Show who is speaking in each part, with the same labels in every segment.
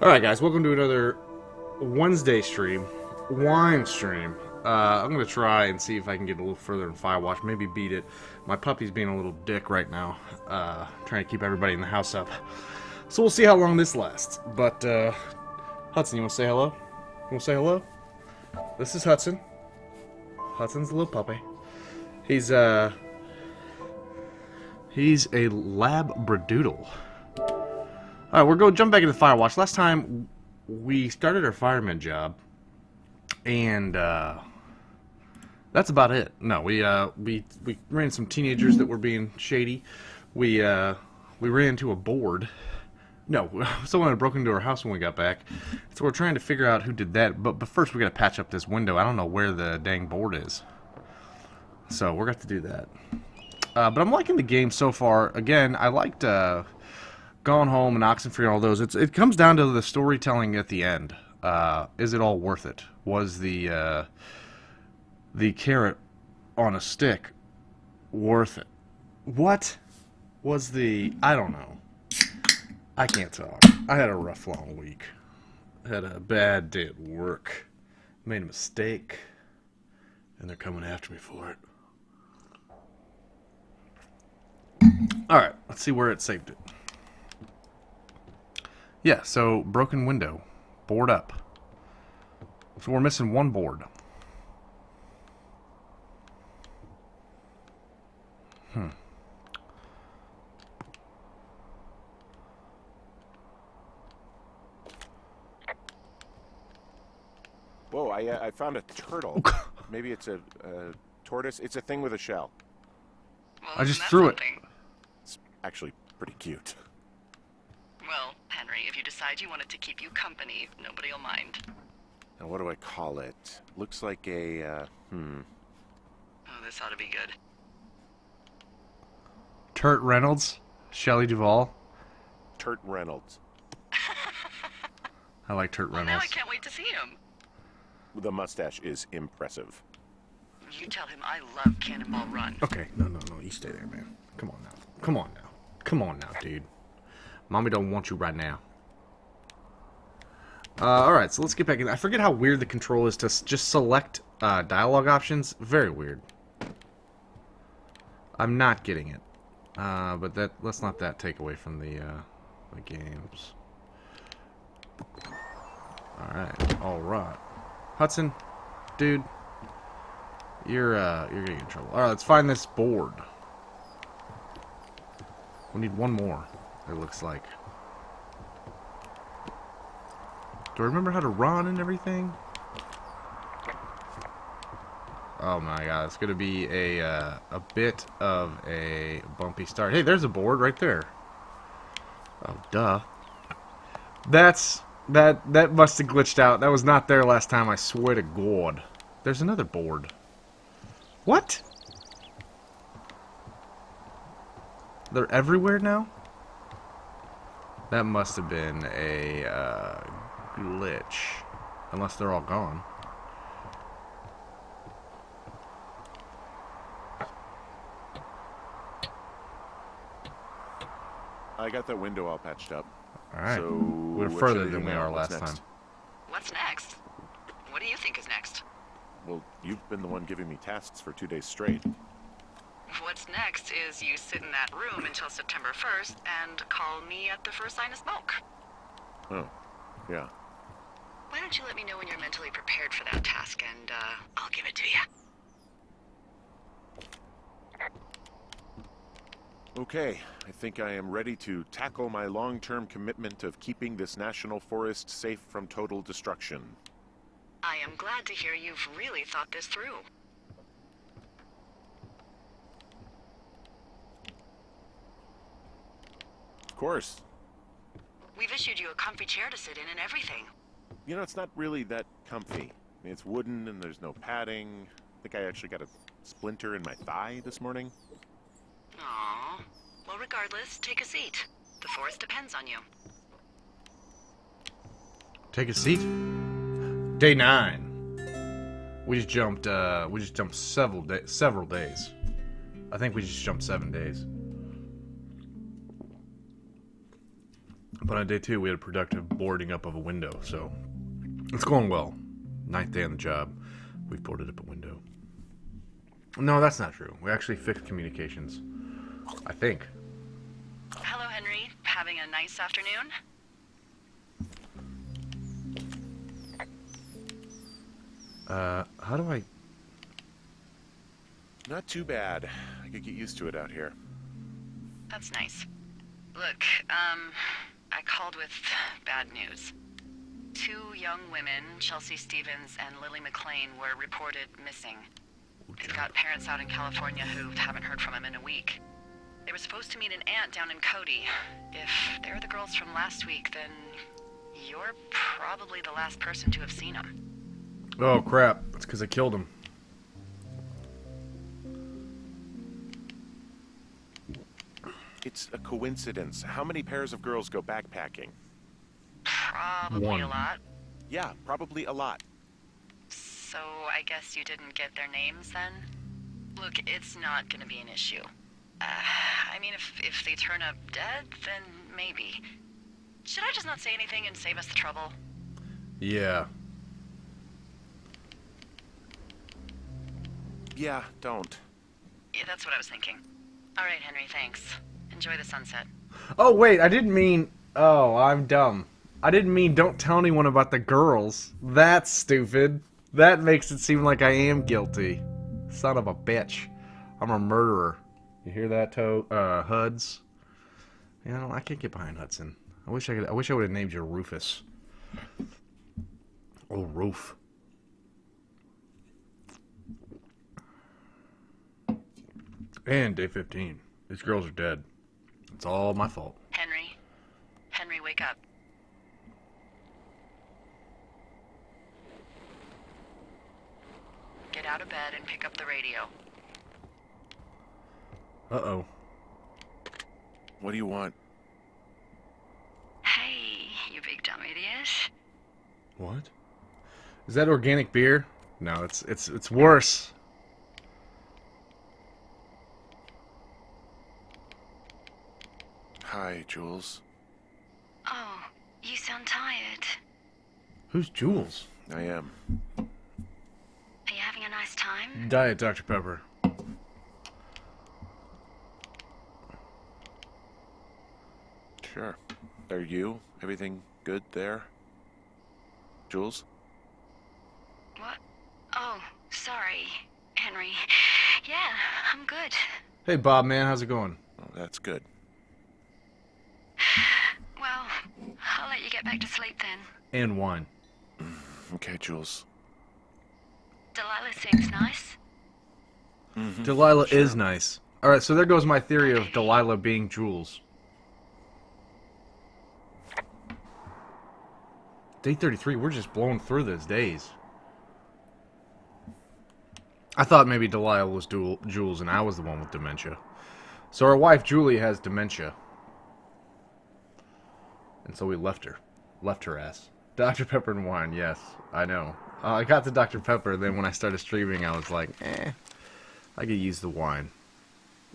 Speaker 1: Alright guys, welcome to another Wednesday stream. Wine stream. I'm going to try and see if I can get a little further in Firewatch. Maybe beat it. My puppy's being a little dick right now. Trying to keep everybody in the house up. So we'll see how long this lasts. But, Hudson, you want to say hello? You want to say hello? This is Hudson. Hudson's a little puppy. He's a Labradoodle. Alright, we're going to jump back into Firewatch. Last time, we started our fireman job, and that's about it. No, we ran some teenagers that were being shady. We ran into a board. No, someone had broken into our house when we got back, so we're trying to figure out who did that. But first, we got to patch up this window. I don't know where the dang board is, so we're going to do that. But I'm liking the game so far. Again, I liked Gone Home and Oxenfree and all those. It comes down to the storytelling at the end. Is it all worth it? Was the carrot on a stick worth it? What was the... I don't know. I can't talk. I had a rough, long week. Had a bad day at work. Made a mistake. And they're coming after me for it. Alright, let's see where it saved it. Yeah, so broken window. Board up. So we're missing one board.
Speaker 2: Whoa, I found a turtle. Maybe it's a tortoise. It's a thing with a shell.
Speaker 3: Well,
Speaker 1: I just
Speaker 3: isn't that
Speaker 1: threw it.
Speaker 3: something?
Speaker 2: It's actually pretty cute.
Speaker 3: Well, Henry, if you decide you want it to keep you company, nobody will mind.
Speaker 2: And what do I call it? Looks like a,
Speaker 3: Oh, this ought to be good.
Speaker 1: Turt Reynolds. Shelley Duvall.
Speaker 2: Turt Reynolds.
Speaker 1: I like Turt
Speaker 3: Well, now I
Speaker 1: Reynolds.
Speaker 3: can't wait to see him.
Speaker 2: The mustache is impressive.
Speaker 3: You tell him I love Cannonball Run.
Speaker 1: Okay, no, you stay there, man. Come on now. Come on now. Come on now, dude. Mommy don't want you right now. Alright, so let's get back in. I forget how weird the control is to just select dialogue options. Very weird. I'm not getting it. But let's not that take away from the games. Alright. Hudson, dude. You're getting in trouble. Alright, let's find this board. We need one more, it looks like. Do I remember how to run and everything? Oh my god, it's gonna be a bit of a bumpy start. Hey, there's a board right there. Oh, duh. That must have glitched out. That was not there last time, I swear to God. There's another board. What? They're everywhere now? That must have been a glitch. Unless they're all gone.
Speaker 2: I got that window all patched up.
Speaker 1: Alright.
Speaker 2: So
Speaker 1: We're
Speaker 2: what
Speaker 1: further
Speaker 2: should I do
Speaker 1: than we
Speaker 2: now?
Speaker 1: are
Speaker 2: What's
Speaker 1: last
Speaker 2: next?
Speaker 1: time.
Speaker 3: What's next? What do you think is next?
Speaker 2: Well, you've been the one giving me tasks for 2 days straight.
Speaker 3: What's next is you sit in that room until September 1st and call me at the first sign of smoke.
Speaker 2: Oh, yeah.
Speaker 3: Why don't you let me know when you're mentally prepared for that task, and I'll give it to you.
Speaker 2: Okay, I think I am ready to tackle my long-term commitment of keeping this national forest safe from total destruction.
Speaker 3: I am glad to hear you've really thought this through.
Speaker 2: Of course.
Speaker 3: We've issued you a comfy chair to sit in and everything.
Speaker 2: You know, it's not really that comfy. I mean, it's wooden and there's no padding. I think I actually got a splinter in my thigh this morning.
Speaker 3: Aww. Well, regardless, take a seat. The forest depends on you.
Speaker 1: Take a seat. Day 9. We just jumped several days. I think we just jumped 7 days. But on day 2, we had a productive boarding up of a window, so it's going well. 9th day on the job, we've boarded up a window. No, that's not true. We actually fixed communications. I think.
Speaker 3: Hello, Henry. Having a nice afternoon?
Speaker 1: How do I...
Speaker 2: Not too bad. I could get used to it out here.
Speaker 3: That's nice. Look, I called with bad news. 2 young women, Chelsea Stevens and Lily McLean, were reported missing. They've got parents out in California who haven't heard from them in a week. They were supposed to meet an aunt down in Cody. If they're the girls from last week, then you're probably the last person to have seen them.
Speaker 1: Oh, crap. That's because I killed him.
Speaker 2: It's a coincidence. How many pairs of girls go backpacking?
Speaker 3: Probably
Speaker 1: One.
Speaker 3: a lot.
Speaker 2: Yeah, probably a lot.
Speaker 3: So I guess you didn't get their names then? Look, it's not gonna be an issue. I mean, if they turn up dead, then maybe. Should I just not say anything and save us the trouble?
Speaker 1: Yeah.
Speaker 2: Yeah, don't.
Speaker 3: Yeah, that's what I was thinking. All right, Henry, thanks. Enjoy the sunset.
Speaker 1: Oh, wait, I didn't mean... Oh, I'm dumb. I didn't mean don't tell anyone about the girls. That's stupid. That makes it seem like I am guilty. Son of a bitch. I'm a murderer. You hear that, Huds? You know, I can't get behind Hudson. I wish I would have named you Rufus. Oh, Roof. And day 15. These girls are dead. It's all my fault.
Speaker 3: Henry. Henry, wake up. Get out of bed and pick up the radio.
Speaker 1: Uh-oh.
Speaker 2: What do you want?
Speaker 3: Hey, you big dumb idiot.
Speaker 1: What? Is that organic beer? No, it's worse.
Speaker 2: Hi, Jules.
Speaker 3: Oh, you sound tired.
Speaker 1: Who's Jules?
Speaker 2: I am.
Speaker 3: Are you having a nice time?
Speaker 1: Diet Dr. Pepper.
Speaker 2: Sure. Are you? Everything good there? Jules?
Speaker 3: What? Oh, sorry, Henry. Yeah, I'm good.
Speaker 1: Hey, Bob, man, how's it going?
Speaker 2: Oh, that's good.
Speaker 3: Well, I'll let you get back to sleep then.
Speaker 1: And wine.
Speaker 2: Okay, Jules.
Speaker 3: Delilah seems nice.
Speaker 1: Delilah
Speaker 2: Sure.
Speaker 1: is nice. Alright, so there goes my theory of Delilah being Jules. Day 33, we're just blowing through those days. I thought maybe Delilah was Jules and I was the one with dementia. So our wife, Julie, has dementia. And so we left her. Left her ass. Dr. Pepper and wine, yes. I know. I got to Dr. Pepper, then when I started streaming, I was like, I could use the wine.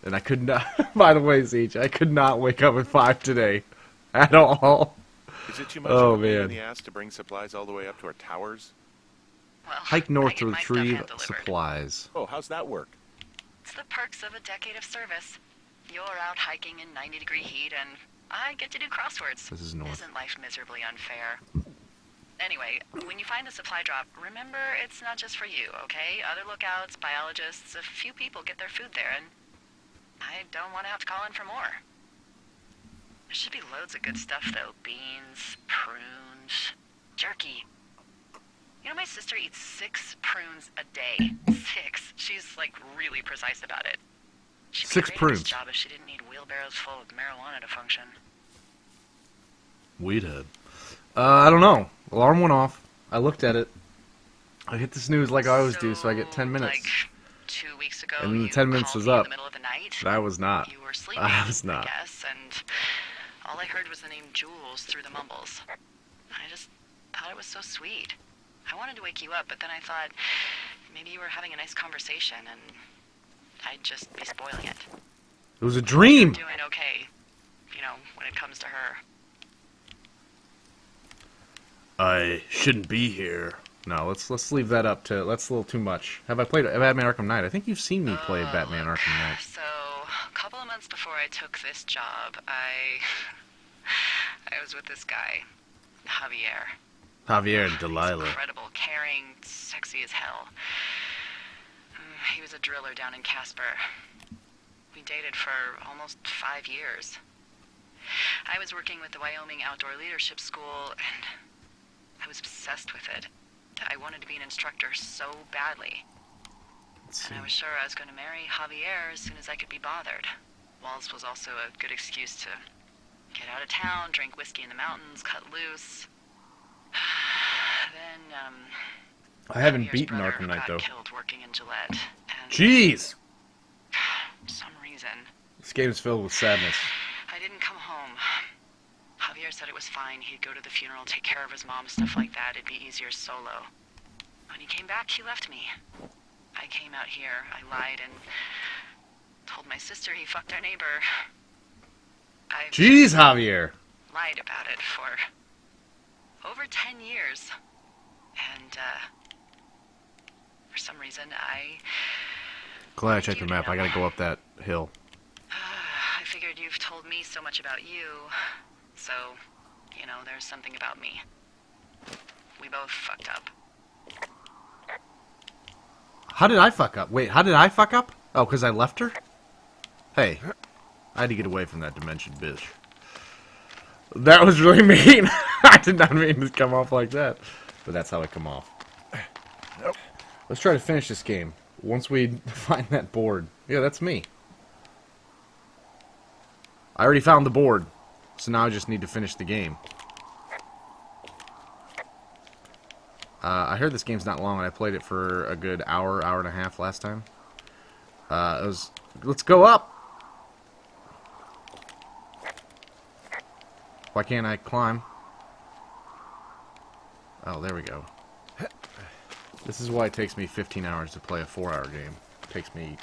Speaker 1: And I could not, by the way, Zeech, I could not wake up at 5 today. At all.
Speaker 2: Is it too much
Speaker 1: Oh,
Speaker 2: of a pain in
Speaker 1: man.
Speaker 2: the ass to bring supplies all the way up to our towers?
Speaker 3: Well,
Speaker 1: Hike north
Speaker 3: I
Speaker 1: to
Speaker 3: get my stuff
Speaker 1: retrieve
Speaker 3: hand-delivered.
Speaker 1: supplies.
Speaker 2: Oh, how's that work?
Speaker 3: It's the perks of a decade of service. You're out hiking in 90-degree heat, and I get to do crosswords.
Speaker 1: This is north.
Speaker 3: Isn't life miserably unfair? Anyway, when you find a supply drop, remember it's not just for you, okay? Other lookouts, biologists, a few people get their food there, and I don't want to have to call in for more. There should be loads of good stuff, though. Beans, prunes, jerky. You know, my sister eats 6 prunes a day. 6. She's, like, really precise about it. She'd be
Speaker 1: 6
Speaker 3: great at
Speaker 1: prunes.
Speaker 3: this job if she didn't need wheelbarrows full of marijuana to function.
Speaker 1: Weed head. I don't know. Alarm went off. I looked at it. I hit the snooze like I always do, so I get 10 minutes.
Speaker 3: Like 2 weeks ago,
Speaker 1: And then the
Speaker 3: you
Speaker 1: 10 minutes
Speaker 3: called
Speaker 1: was
Speaker 3: me
Speaker 1: up.
Speaker 3: in the middle of the night.
Speaker 1: I was not.
Speaker 3: You were sleeping,
Speaker 1: I was not.
Speaker 3: I guess, and all I heard was the name Jules through the mumbles. I just thought it was so sweet. I wanted to wake you up, but then I thought maybe you were having a nice conversation, and I'd just be spoiling it.
Speaker 1: It was a dream!
Speaker 3: Doing okay, you know, when it comes to her.
Speaker 1: I shouldn't be here. No, let's leave that up to. That's a little too much. Have I played Batman Arkham Knight? I think you've seen me play Batman Arkham Knight.
Speaker 3: So, a couple of months before I took this job, I was with this guy, Javier.
Speaker 1: Javier and
Speaker 3: He's
Speaker 1: Delilah.
Speaker 3: incredible, caring, sexy as hell. He was a driller down in Casper. We dated for almost 5 years. I was working with the Wyoming Outdoor Leadership School, and I was obsessed with it. I wanted to be an instructor so badly. And I was sure I was going to marry Javier as soon as I could be bothered. Walls was also a good excuse to get out of town, drink whiskey in the mountains, cut loose. Then,
Speaker 1: I haven't
Speaker 3: Javier's
Speaker 1: beaten
Speaker 3: brother
Speaker 1: Arkham Knight,
Speaker 3: got
Speaker 1: though.
Speaker 3: killed working in Gillette. And
Speaker 1: Jeez!
Speaker 3: for some reason,
Speaker 1: This game is filled with sadness.
Speaker 3: I didn't come home. Javier said it was fine. He'd go to the funeral, take care of his mom, stuff like that. It'd be easier solo. When he came back, he left me. I came out here. I lied and told my sister he fucked our neighbor. I've
Speaker 1: Jeez, Javier!
Speaker 3: lied about it for over 10 years. And, for some reason,
Speaker 1: Glad I checked the map. I gotta go up that hill.
Speaker 3: I figured you've told me so much about you, so, you know, there's something about me. We both fucked up.
Speaker 1: How did I fuck up? Wait, how did I fuck up? Oh, because I left her? Hey, I had to get away from that dimension, bitch. That was really mean. I did not mean to come off like that. But that's how I come off. Let's try to finish this game. Once we find that board. Yeah, that's me. I already found the board. So now I just need to finish the game. I heard this game's not long, and I played it for a good hour, hour and a half last time. Let's go up! Why can't I climb? Oh, there we go. This is why it takes me 15 hours to play a 4-hour game. It takes me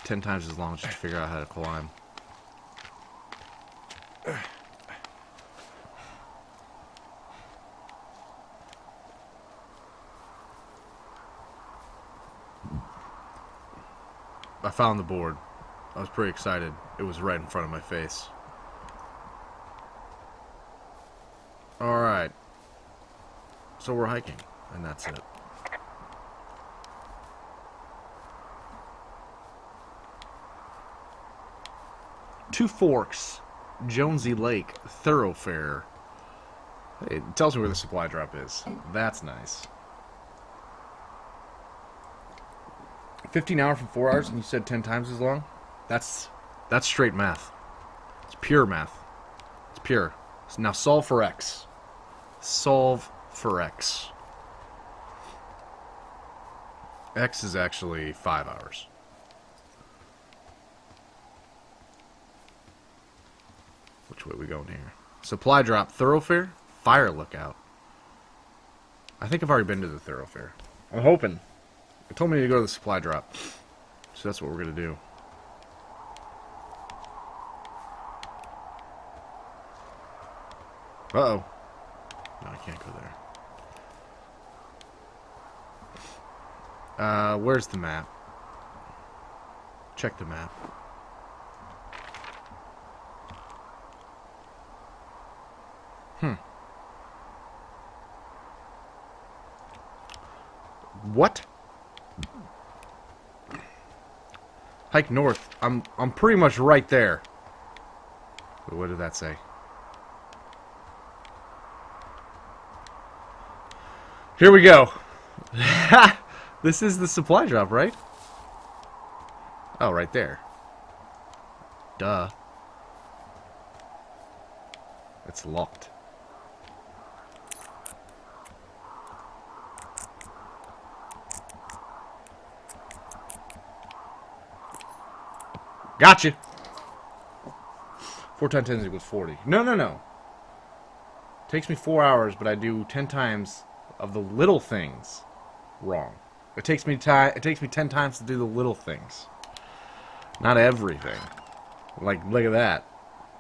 Speaker 1: 10 times as long just to figure out how to climb. I found the board. I was pretty excited. It was right in front of my face. Alright. So we're hiking, and that's it. Two Forks, Jonesy Lake, Thoroughfare. Hey, it tells me where the supply drop is. That's nice. 15 hours from 4 hours, and you said 10 times as long? That's straight math. It's pure math. It's pure. So now solve for x. Solve for x. X is actually 5 hours. Which way are we going here? Supply drop, Thoroughfare, Fire Lookout. I think I've already been to the Thoroughfare. I'm hoping. It told me to go to the supply drop. So that's what we're going to do. Uh-oh. No, I can't go there. Where's the map? Check the map. What? Hike north. I'm pretty much right there. Wait, what did that say? Here we go. This is the supply drop, right? Oh, right there. Duh. It's locked. Gotcha. 4 times 10 equals 40. No. Takes me 4 hours, but I do 10 times of the little things wrong. It takes me 10 times to do the little things. Not everything. Like, look at that.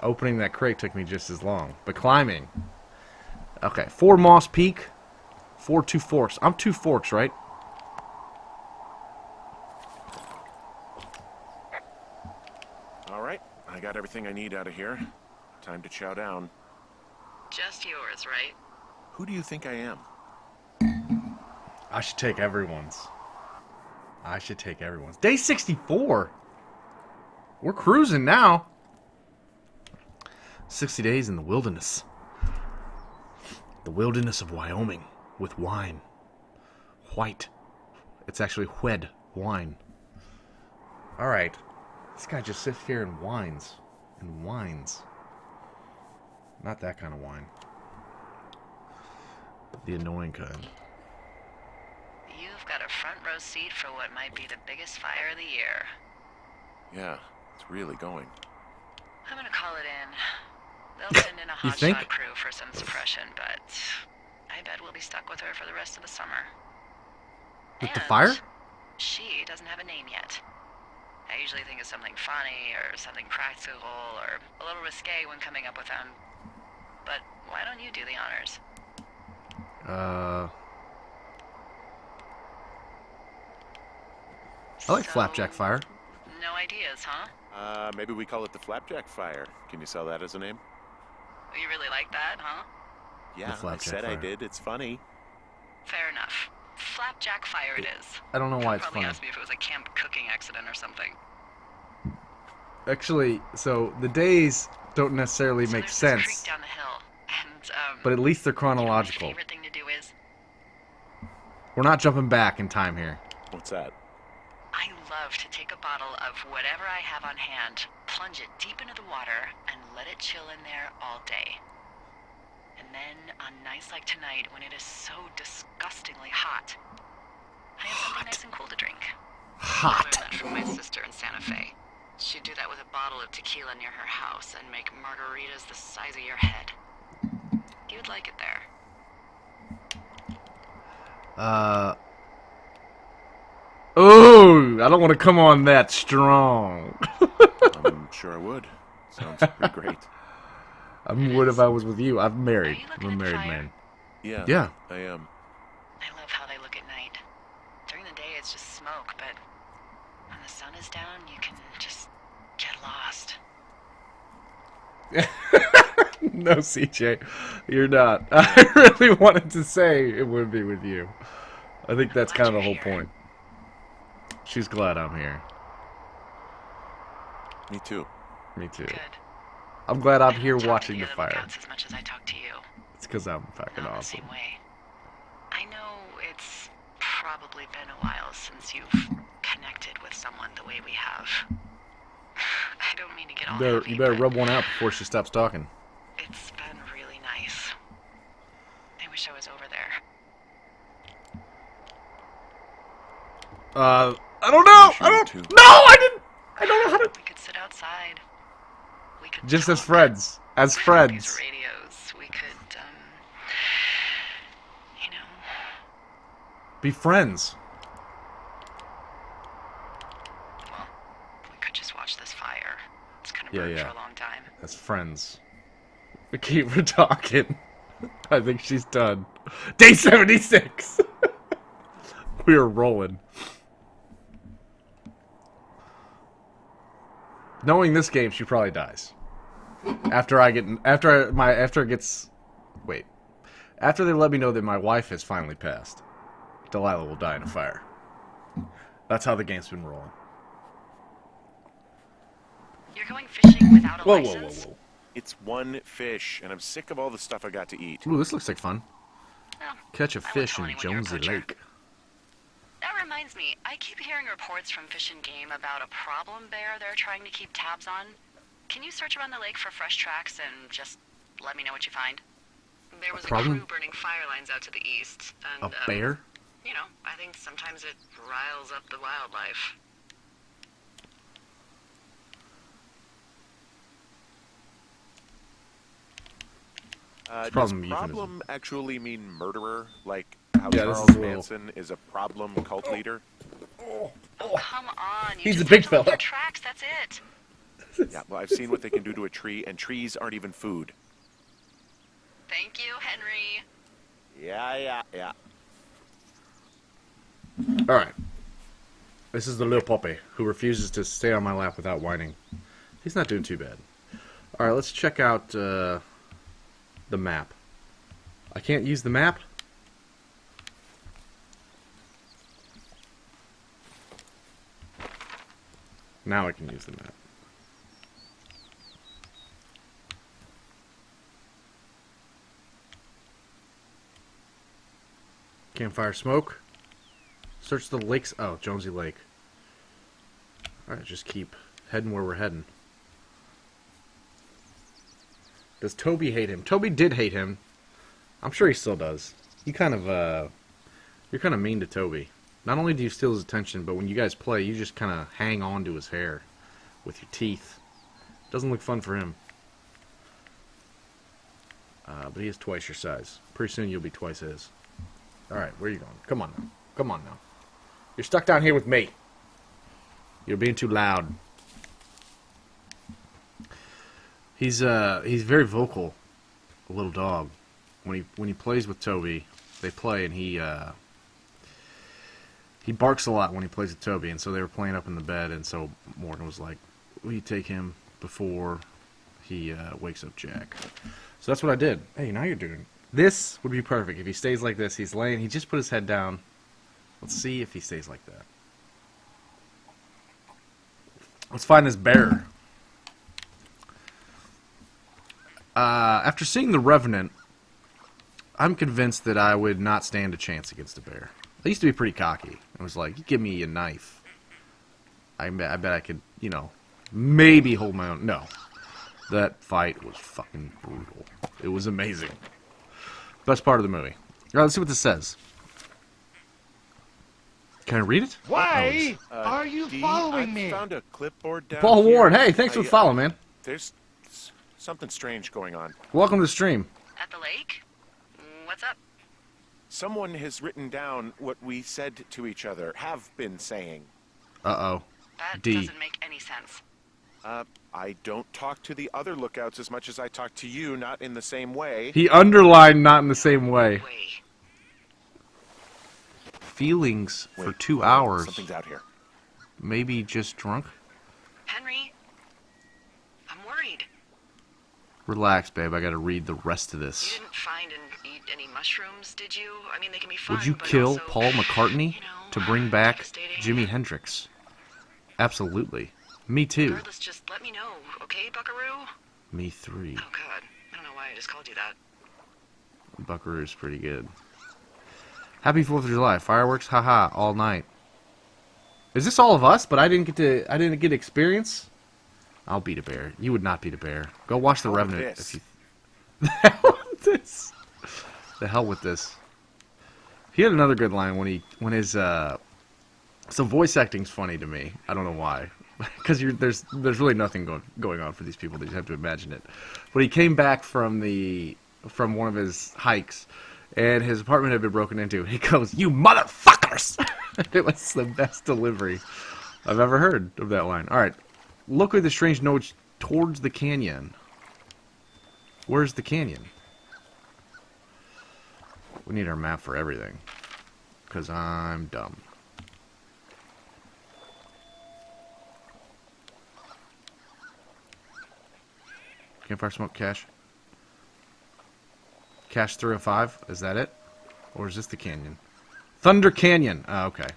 Speaker 1: Opening that crate took me just as long. But climbing, Okay, 4 Moss Peak, 4 Two Forks. I'm Two Forks, right?
Speaker 2: All right, I got everything I need out of here. Time to chow down.
Speaker 3: Just yours, right?
Speaker 2: Who do you think I am?
Speaker 1: I should take everyone's. I should take everyone's. Day 64. We're cruising now. 60 days in the wilderness. The wilderness of Wyoming with wine. White. It's actually whed wine. Alright. This guy just sits here and whines. And whines. Not that kind of wine. The annoying kind.
Speaker 3: You've got a front row seat for what might be the biggest fire of the year.
Speaker 2: Yeah, it's really going.
Speaker 3: I'm gonna call it in. They'll send in a
Speaker 1: You think?
Speaker 3: hotshot crew for some suppression, but I bet we'll be stuck with her for the rest of the summer.
Speaker 1: With the
Speaker 3: And
Speaker 1: fire?
Speaker 3: She doesn't have a name yet. I usually think of something funny or something practical or a little risque when coming up with them. But why don't you do the honors?
Speaker 1: I like
Speaker 3: So,
Speaker 1: flapjack fire.
Speaker 3: No ideas, huh?
Speaker 2: Maybe we call it the Flapjack Fire. Can you sell that as a name?
Speaker 3: You really like that, huh?
Speaker 2: Yeah, I
Speaker 1: Flapjack
Speaker 2: said I
Speaker 1: Fire.
Speaker 2: did. It's funny.
Speaker 3: Fair enough. Flapjack fire it is.
Speaker 1: I don't know why it's
Speaker 3: Probably
Speaker 1: funny.
Speaker 3: asked me if it was a camp cooking accident or something.
Speaker 1: Actually, so the days don't necessarily
Speaker 3: So
Speaker 1: make
Speaker 3: there's this creek
Speaker 1: sense,
Speaker 3: down the hill, and
Speaker 1: but at least they're
Speaker 3: you know what my
Speaker 1: chronological.
Speaker 3: favorite thing to do is?
Speaker 1: We're not jumping back in time here.
Speaker 2: What's that?
Speaker 3: I love to take a bottle of whatever I have on hand, plunge it deep into the water, and let it chill in there all day. And then, on nights like tonight, when it is so disgustingly hot, I have something nice and cool to drink. I
Speaker 1: Hot.
Speaker 3: learned that from my sister in Santa Fe. She'd do that with a bottle of tequila near her house and make margaritas the size of your head. You'd like it there.
Speaker 1: Oh, I don't want to come on that strong.
Speaker 2: I'm sure I would. Sounds pretty great.
Speaker 1: I would if I was with you. I'm married.
Speaker 3: Are you
Speaker 1: I'm a
Speaker 3: looking at the
Speaker 1: married
Speaker 3: fire?
Speaker 1: man.
Speaker 2: Yeah.
Speaker 1: Yeah.
Speaker 2: I am.
Speaker 3: I love how they look at night. During the day, it's just smoke, but when the sun is down, you can just get lost.
Speaker 1: No, CJ, you're not. I really wanted to say it would be with you. I think that's kind of the whole point. She's glad I'm here.
Speaker 2: Me too.
Speaker 1: Me too.
Speaker 3: Good.
Speaker 1: I'm glad I'm
Speaker 3: I
Speaker 1: here
Speaker 3: don't talk
Speaker 1: watching
Speaker 3: to
Speaker 1: the
Speaker 3: other
Speaker 1: fire.
Speaker 3: lookouts as much as I talk to you.
Speaker 1: It's because I'm fucking
Speaker 3: Not the
Speaker 1: awesome.
Speaker 3: same way. I know it's probably been a while since you've connected with someone the way we have. I don't mean to get all heavy,
Speaker 1: You better
Speaker 3: but
Speaker 1: rub one out before she stops talking.
Speaker 3: it's been really nice. I wish I was over there.
Speaker 1: I don't know.
Speaker 2: Wish you
Speaker 1: I
Speaker 2: were
Speaker 1: don't.
Speaker 2: too.
Speaker 1: No, I didn't. I don't know how to.
Speaker 3: We could sit outside. We could
Speaker 1: Just as
Speaker 3: talk.
Speaker 1: friends. As
Speaker 3: These
Speaker 1: friends.
Speaker 3: radios. We could, you know.
Speaker 1: Be friends.
Speaker 3: Well, we could just watch this fire. It's gonna
Speaker 1: Yeah,
Speaker 3: burn
Speaker 1: yeah.
Speaker 3: for a long time.
Speaker 1: As friends. We keep her talking. I think she's done. Day 76. We are rolling. Knowing this game, she probably dies. After they let me know that my wife has finally passed, Delilah will die in a fire. That's how the game's been rolling.
Speaker 3: You're going fishing without a
Speaker 1: Whoa, whoa,
Speaker 3: license?
Speaker 1: whoa,
Speaker 2: It's one fish, and I'm sick of all the stuff I got to eat.
Speaker 1: whoa. Ooh, this looks like fun.
Speaker 3: Well,
Speaker 1: Catch a
Speaker 3: I won't
Speaker 1: fish
Speaker 3: tell
Speaker 1: in
Speaker 3: anyone you're a
Speaker 1: Jonesy
Speaker 3: poacher.
Speaker 1: Lake.
Speaker 3: That reminds me, I keep hearing reports from Fish and Game about a problem bear they're trying to keep tabs on. Can you search around the lake for fresh tracks and just let me know what you find? There was a
Speaker 1: problem?
Speaker 3: crew burning fire lines out to the east,
Speaker 1: A
Speaker 3: and
Speaker 1: bear?
Speaker 3: you know, I think sometimes it riles up the wildlife.
Speaker 2: Does
Speaker 1: problem
Speaker 2: problem actually mean murderer? Like how
Speaker 1: Yeah, this
Speaker 2: Charles
Speaker 1: is a little-
Speaker 2: Manson is a problem cult leader?
Speaker 3: Oh, come on. You
Speaker 1: He's
Speaker 3: just
Speaker 1: a big
Speaker 3: have to look
Speaker 1: fella.
Speaker 3: for tracks, that's it.
Speaker 2: Yeah, well, I've seen what they can do to a tree, and trees aren't even food.
Speaker 3: Thank you, Henry.
Speaker 2: Yeah.
Speaker 1: Alright. This is the little puppy who refuses to stay on my lap without whining. He's not doing too bad. Alright, let's check out the map. I can't use the map? Now I can use the map. Campfire smoke. Search the lakes. Oh, Jonesy Lake. Alright, just keep heading where we're heading. Does Toby hate him? Toby did hate him. I'm sure he still does. You kind of, you're kind of mean to Toby. Not only do you steal his attention, but when you guys play, you just kind of hang on to his hair with your teeth. Doesn't look fun for him. But he is twice your size. Pretty soon you'll be twice his. Alright, where are you going? Come on now. Come on now. You're stuck down here with me. You're being too loud. He's very vocal, a little dog. When he plays with Toby, they play, and he barks a lot when he plays with Toby, and so they were playing up in the bed, and so Morgan was like, will you take him before he wakes up Jack? So that's what I did. Hey, now you're doing. This would be perfect if he stays like this. He's laying, he just put his head down. Let's see if he stays like that. Let's find this bear. After seeing The Revenant, I'm convinced that I would not stand a chance against a bear. I used to be pretty cocky. I was like, you give me a knife. I bet I could, you know, maybe hold my own. No. That fight was fucking brutal. It was amazing. Best part of the movie. Alright, let's see what this says. Can I read it?
Speaker 4: Why are you following me?
Speaker 2: I found a clipboard down
Speaker 1: Paul
Speaker 2: here.
Speaker 1: Ward, hey, thanks for the follow, man.
Speaker 2: There's something strange going on.
Speaker 1: Welcome to the stream.
Speaker 3: At the lake? What's up?
Speaker 2: Someone has written down what we said to each other, have been saying.
Speaker 1: Uh-oh.
Speaker 3: That
Speaker 1: D.
Speaker 3: doesn't make any sense.
Speaker 2: I don't talk to the other lookouts as much as I talk to you, not in the same way.
Speaker 1: He underlined not in the same way.
Speaker 3: Wait.
Speaker 1: Feelings for
Speaker 2: Wait,
Speaker 1: 2 hours.
Speaker 2: Something's out here.
Speaker 1: Maybe just drunk?
Speaker 3: Henry? I'm worried.
Speaker 1: Relax, babe. I gotta read the rest of
Speaker 3: You
Speaker 1: this.
Speaker 3: didn't find and eat any mushrooms, did you? I mean, they can be fun,
Speaker 1: Would you
Speaker 3: but
Speaker 1: kill
Speaker 3: also,
Speaker 1: Paul McCartney
Speaker 3: you know,
Speaker 1: to bring back
Speaker 3: devastating.
Speaker 1: Jimi Hendrix? Absolutely. Me too.
Speaker 3: Regardless, just let me know, okay, Buckaroo?
Speaker 1: Me 3.
Speaker 3: Oh, God. I don't know why I just called you that.
Speaker 1: Buckaroo's pretty good. Happy 4th of July. Fireworks, haha, all night. Is this all of us, but I didn't get experience? I'll beat a bear. You would not beat a bear. Go watch The
Speaker 2: Hell with
Speaker 1: Revenant
Speaker 2: this.
Speaker 1: if you... The hell with this. The hell with this. He had another good line when his so voice acting's funny to me. I don't know why. Because there's really nothing going on for these people. They just have to imagine it. But he came back from one of his hikes, and his apartment had been broken into. He goes, "You motherfuckers!" It was the best delivery I've ever heard of that line. All right, look at the strange notes towards the canyon. Where's the canyon? We need our map for everything, because I'm dumb. Campfire smoke, cache. Cache 305, is that it? Or is this the canyon? Thunder Canyon! Oh, okay.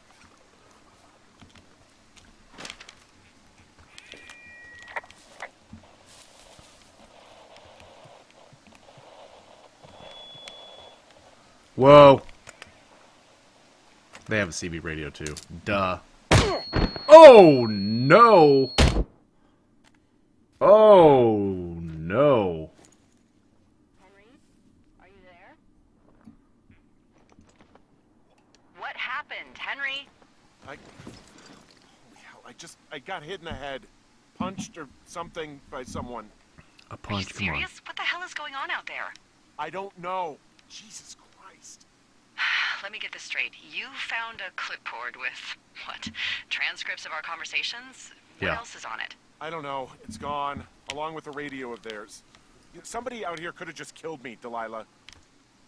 Speaker 1: Whoa! They have a CB radio too. Duh. Oh no! Oh no!
Speaker 3: Henry? Are you there? What happened, Henry?
Speaker 2: Holy hell, I got hit in the head. Punched or something by someone.
Speaker 1: A
Speaker 3: Are you
Speaker 1: punch, come on.
Speaker 3: serious? What the hell is going on out there?
Speaker 2: I don't know. Jesus Christ.
Speaker 3: Let me get this straight. You found a clipboard with, what, transcripts of our conversations? What
Speaker 1: Yeah.
Speaker 3: else is on it?
Speaker 2: I don't know. It's gone, along with the radio of theirs. Somebody out here could have just killed me, Delilah.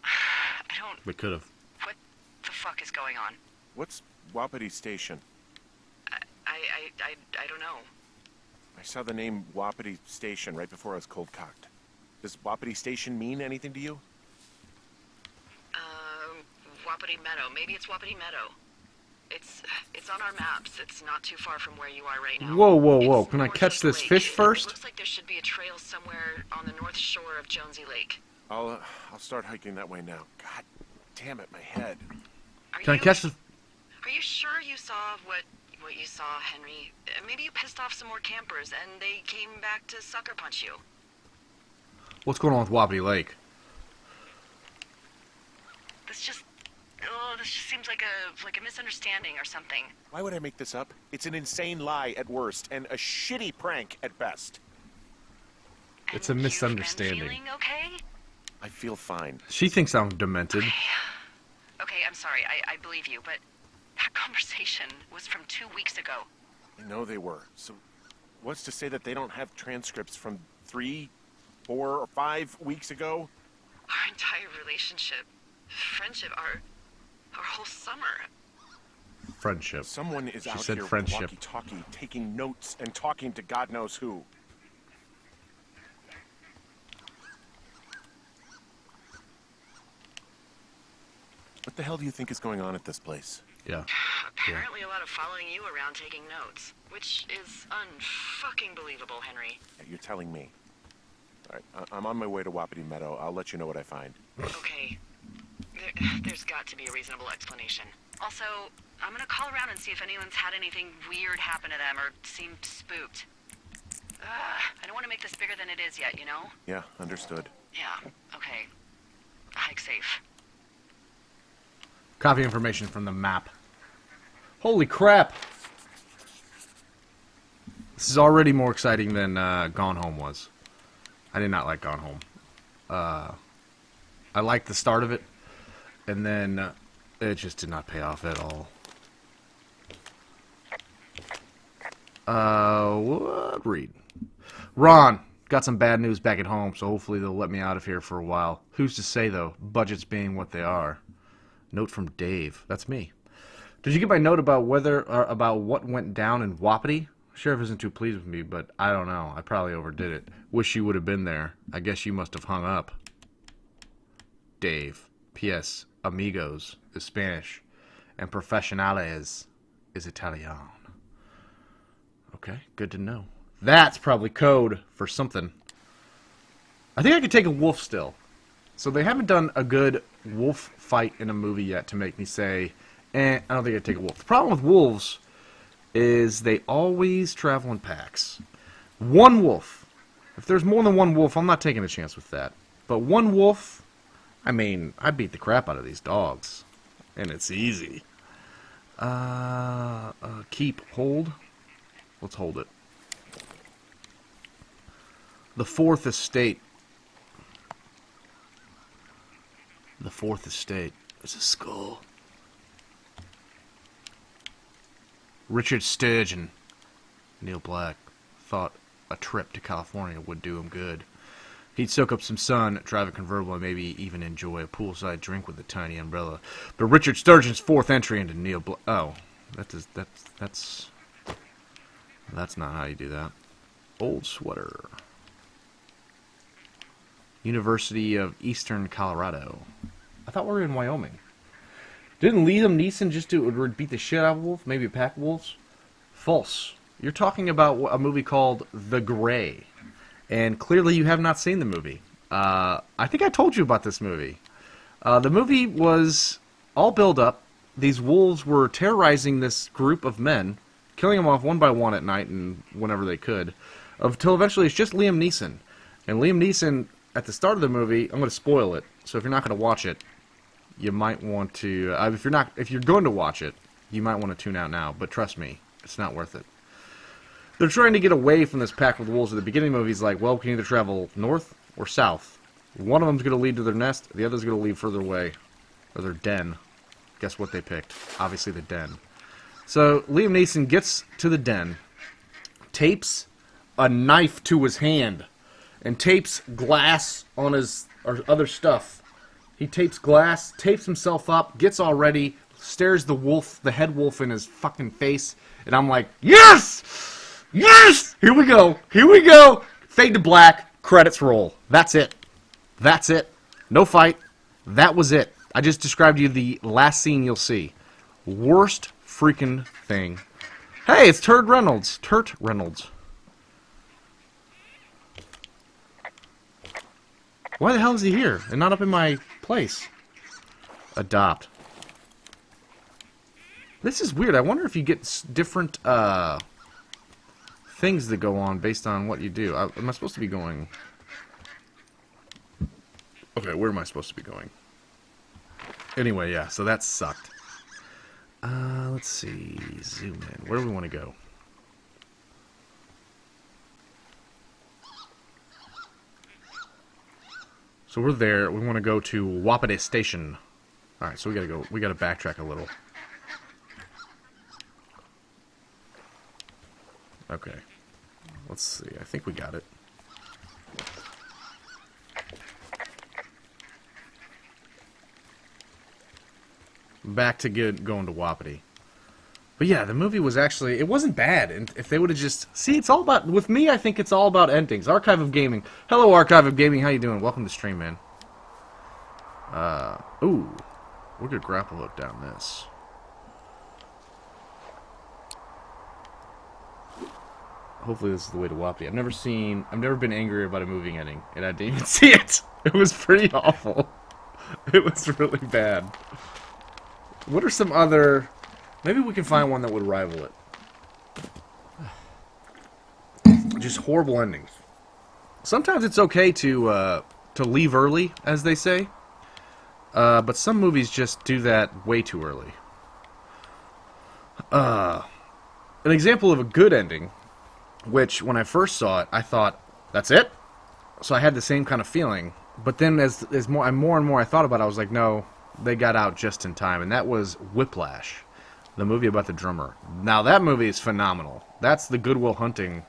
Speaker 3: I don't...
Speaker 1: We could have.
Speaker 3: What the fuck is going on?
Speaker 2: What's Wapiti Station?
Speaker 3: I don't know.
Speaker 2: I saw the name Wapiti Station right before I was cold-cocked. Does Wapiti Station mean anything to you?
Speaker 3: Wapiti Meadow. Maybe it's Wapiti Meadow. It's on our maps. It's not too far from where you are right now.
Speaker 1: Whoa, whoa, whoa.
Speaker 3: It's
Speaker 1: Can I
Speaker 3: north
Speaker 1: catch
Speaker 3: of the
Speaker 1: this
Speaker 3: lake.
Speaker 1: fish
Speaker 3: It
Speaker 1: first?
Speaker 3: looks like there should be a trail somewhere on the north shore of Jonesy Lake.
Speaker 2: I'll start hiking that way now. God damn it, my head.
Speaker 1: Can I catch this?
Speaker 3: Are you sure you saw what you saw, Henry? Maybe you pissed off some more campers and they came back to sucker punch you.
Speaker 1: What's going on with Wapiti Lake?
Speaker 3: This just seems like a misunderstanding or something.
Speaker 2: Why would I make this up? It's an insane lie at worst, and a shitty prank at best.
Speaker 1: It's a misunderstanding.
Speaker 3: You've been feeling okay?
Speaker 2: I feel fine.
Speaker 1: She thinks I'm demented.
Speaker 3: Okay, I'm sorry. I believe you, but that conversation was from 2 weeks ago.
Speaker 2: I know they were. So, what's to say that they don't have transcripts from 3, 4, or 5 weeks ago?
Speaker 3: Our entire relationship, friendship, our whole summer.
Speaker 1: Friendship.
Speaker 2: Someone is
Speaker 1: She
Speaker 2: out
Speaker 1: said
Speaker 2: here with
Speaker 1: friendship.
Speaker 2: walkie-talkie, taking notes and talking to God knows who. What the hell do you think is going on at this place?
Speaker 1: Yeah.
Speaker 3: Apparently a lot of following you around taking notes, which is unfucking believable, Henry.
Speaker 2: Yeah, you're telling me. All right, I'm on my way to Wapiti Meadow. I'll let you know what I find.
Speaker 3: Okay. There's got to be a reasonable explanation. Also, I'm gonna call around and see if anyone's had anything weird happen to them or seemed spooked. I don't want to make this bigger than it is yet, you know?
Speaker 2: Yeah, understood.
Speaker 3: Yeah, okay. Hike safe.
Speaker 1: Copy information from the map. Holy crap! This is already more exciting than Gone Home was. I did not like Gone Home. I liked the start of it, and then it just did not pay off at all. What? Read. Ron, got some bad news back at home, so hopefully they'll let me out of here for a while. Who's to say, though, budgets being what they are? Note from Dave. That's me. Did you get my note about about what went down in Wapiti? Sheriff isn't too pleased with me, but I don't know. I probably overdid it. Wish you would have been there. I guess you must have hung up. Dave. P.S. Amigos is Spanish, and profesionales is Italian. Okay, good to know. That's probably code for something. I think I could take a wolf still. So they haven't done a good wolf fight in a movie yet to make me say, I don't think I'd take a wolf. The problem with wolves is they always travel in packs. One wolf. If there's more than one wolf, I'm not taking a chance with that. But one wolf, I mean, I beat the crap out of these dogs. And it's easy. Keep, hold. Let's hold it. The Fourth Estate. The Fourth Estate. There's a skull. Richard Sturgeon. Neil Black thought a trip to California would do him good. He'd soak up some sun, drive a convertible, and maybe even enjoy a poolside drink with a tiny umbrella. But Richard Sturgeon's fourth entry into Neil Black... Oh, that's not how you do that. Old sweater. University of Eastern Colorado. I thought we were in Wyoming. Didn't Liam Neeson just beat the shit out of a wolf? Maybe a pack of wolves? False. You're talking about a movie called The Gray. And clearly you have not seen the movie. I think I told you about this movie. The movie was all built up. These wolves were terrorizing this group of men, killing them off one by one at night and whenever they could, until eventually it's just Liam Neeson. And Liam Neeson, at the start of the movie, I'm going to spoil it, so if you're not going to watch it, you might want to... if you're going to watch it, you might want to tune out now, but trust me, it's not worth it. They're trying to get away from this pack with wolves. At the beginning of the movie, he's like, well, we can either travel north or south. One of them's going to lead to their nest, the other's going to lead further away. Or their den. Guess what they picked? Obviously the den. So, Liam Neeson gets to the den, tapes a knife to his hand, and tapes glass on his or other stuff. He tapes glass, tapes himself up, gets all ready, stares the head wolf in his fucking face, and I'm like, yes! Yes! Here we go. Here we go. Fade to black, credits roll. That's it. That's it. No fight. That was it. I just described to you the last scene you'll see. Worst freaking thing. Hey, it's Turt Reynolds. Why the hell is he here and not up in my place? Adopt. This is weird. I wonder if you get different things that go on based on what you do. Am I supposed to be going... Okay, where am I supposed to be going? Anyway, yeah, so that sucked. Let's see. Zoom in. Where do we want to go? So we're there. We want to go to Wapiti Station. Alright, so we gotta go. We gotta backtrack a little. Okay. Let's see. I think we got it. Back to going to Wapiti. But yeah, the movie was actually, it wasn't bad. And if they would have just, see, it's all about, with me, I think it's all about endings. Archive of Gaming. Hello, Archive of Gaming. How you doing? Welcome to stream, man. Ooh. We're gonna grapple hook down this. Hopefully this is the way to Wapiti. I've never been angry about a movie ending, and I didn't even see it. It was pretty awful. It was really bad. What are some other... Maybe we can find one that would rival it. Just horrible endings. Sometimes it's okay to leave early, as they say. But some movies just do that way too early. An example of a good ending, which when I first saw it, I thought, that's it? So I had the same kind of feeling. But then as more and more I thought about it, I was like, no, they got out just in time. And that was Whiplash, the movie about the drummer. Now that movie is phenomenal. That's the Good Will Hunting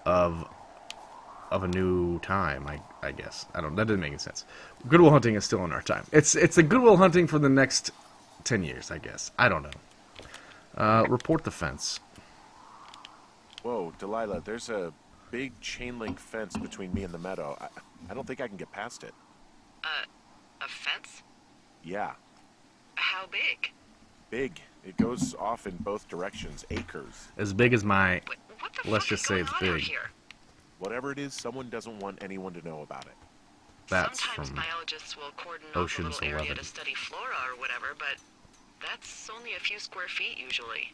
Speaker 1: of a new time, I guess. That didn't make any sense. Good Will Hunting is still in our time. It's a Good Will Hunting for the next 10 years, I guess. I don't know. Report the fence.
Speaker 2: Whoa, Delilah, there's a big chain link fence between me and the meadow. I don't think I can get past it.
Speaker 3: A fence?
Speaker 2: Yeah.
Speaker 3: How big?
Speaker 2: Big. It goes off in both directions. Acres.
Speaker 1: As big as my...
Speaker 3: What the
Speaker 1: Let's
Speaker 3: fuck
Speaker 1: just
Speaker 3: is
Speaker 1: say
Speaker 3: going
Speaker 1: it's
Speaker 3: on
Speaker 1: big.
Speaker 3: out here?
Speaker 2: Whatever it is, someone doesn't want anyone to know about it.
Speaker 1: That's
Speaker 3: Sometimes
Speaker 1: from
Speaker 3: biologists will cordon
Speaker 1: Ocean's
Speaker 3: off a little area
Speaker 1: 11.
Speaker 3: to study flora or whatever, but that's only a few square feet usually.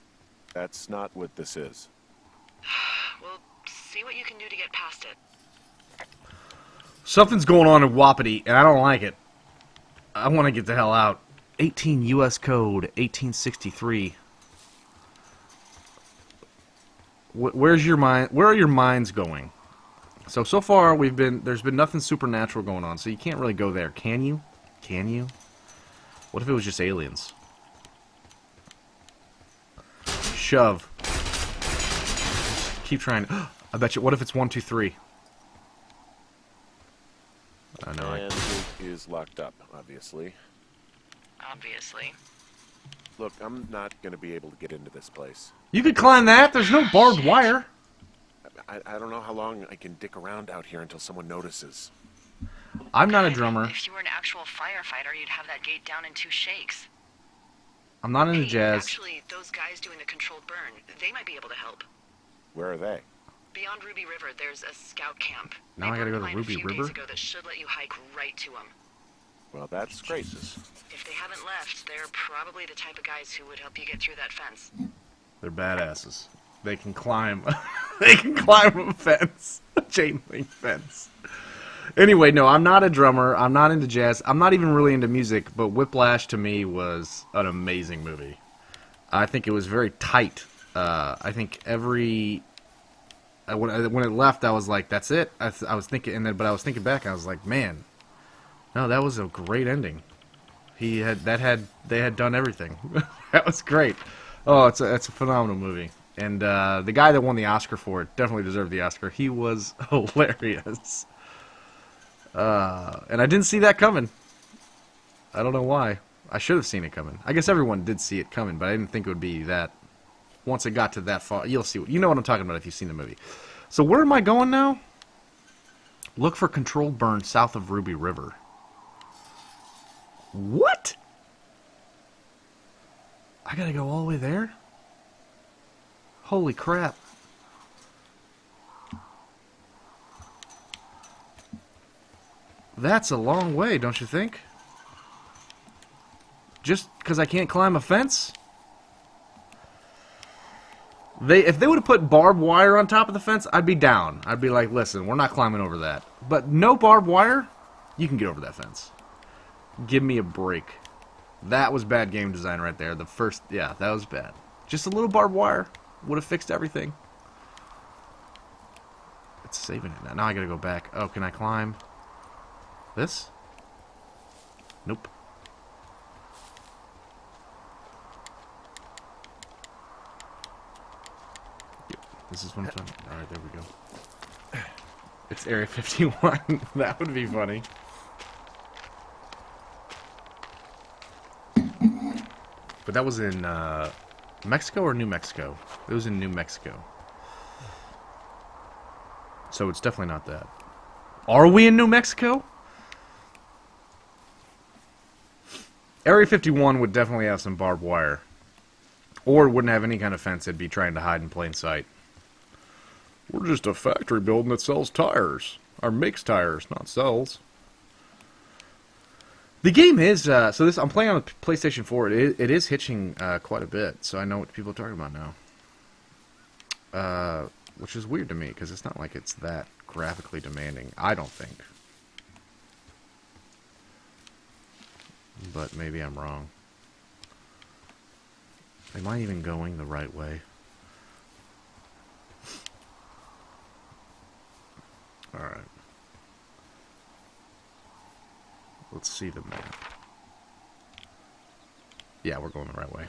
Speaker 2: That's not what this is.
Speaker 3: Well, see what you can do to get past it.
Speaker 1: Something's going on in Wapiti, and I don't like it. I want to get the hell out. 18 U.S. Code, 1863. Where's your mind? Where are your minds going? So far there's been nothing supernatural going on, so you can't really go there, can you? Can you? What if it was just aliens? Shove. Keep trying. I bet you. What if it's 1, 2, 3? I know.
Speaker 2: And it is locked up, obviously.
Speaker 3: Obviously.
Speaker 2: Look, I'm not going to be able to get into this place.
Speaker 1: You could climb that. There's no barbed wire.
Speaker 2: I don't know how long I can dick around out here until someone notices.
Speaker 1: I'm not a drummer.
Speaker 3: If you were an actual firefighter, you'd have that gate down in 2 shakes.
Speaker 1: I'm not into
Speaker 3: Hey,
Speaker 1: jazz.
Speaker 3: actually, those guys doing the controlled burn, they might be able to help.
Speaker 2: Where are they?
Speaker 3: Beyond Ruby River, there's a scout camp.
Speaker 1: Now I gotta go to Ruby
Speaker 3: a few
Speaker 1: River?
Speaker 3: days ago that should let you hike right to them.
Speaker 2: Well, that's great.
Speaker 3: If they haven't left, they're probably the type of guys who would help you get through that fence.
Speaker 1: They're badasses. They can climb. They can climb a fence, a chain link fence. Anyway, no, I'm not a drummer. I'm not into jazz. I'm not even really into music. But Whiplash to me was an amazing movie. I think it was very tight. I think when it left, I was like, "That's it." I was thinking, but I was thinking back. I was like, "Man, no, that was a great ending." They had done everything. That was great. Oh, it's a phenomenal movie. And the guy that won the Oscar for it definitely deserved the Oscar. He was hilarious. And I didn't see that coming. I don't know why. I should have seen it coming. I guess everyone did see it coming, but I didn't think it would be that. Once it got to that far, you'll see. You know what I'm talking about if you've seen the movie. So where am I going now? Look for controlled burn south of Ruby River. What? I gotta go all the way there? Holy crap. That's a long way, don't you think? Just because I can't climb a fence? If they would have put barbed wire on top of the fence, I'd be down. I'd be like, listen, we're not climbing over that. But no barbed wire, you can get over that fence. Give me a break. That was bad game design right there. The first, yeah, that was bad. Just a little barbed wire would have fixed everything. It's saving it now. Now I gotta go back. Oh, can I climb this? Nope. This is one time. Alright, there we go. It's Area 51. That would be funny. But that was in Mexico or New Mexico? It was in New Mexico. So it's definitely not that. Are we in New Mexico? Area 51 would definitely have some barbed wire. Or wouldn't have any kind of fence. It'd be trying to hide in plain sight. We're just a factory building that sells tires. Or makes tires, not sells. The game is, so this, I'm playing on the PlayStation 4. It is hitching quite a bit, so I know what people are talking about now. Which is weird to me, because it's not like it's that graphically demanding. I don't think. But maybe I'm wrong. Am I even going the right way? Alright. Let's see the map. Yeah, we're going the right way.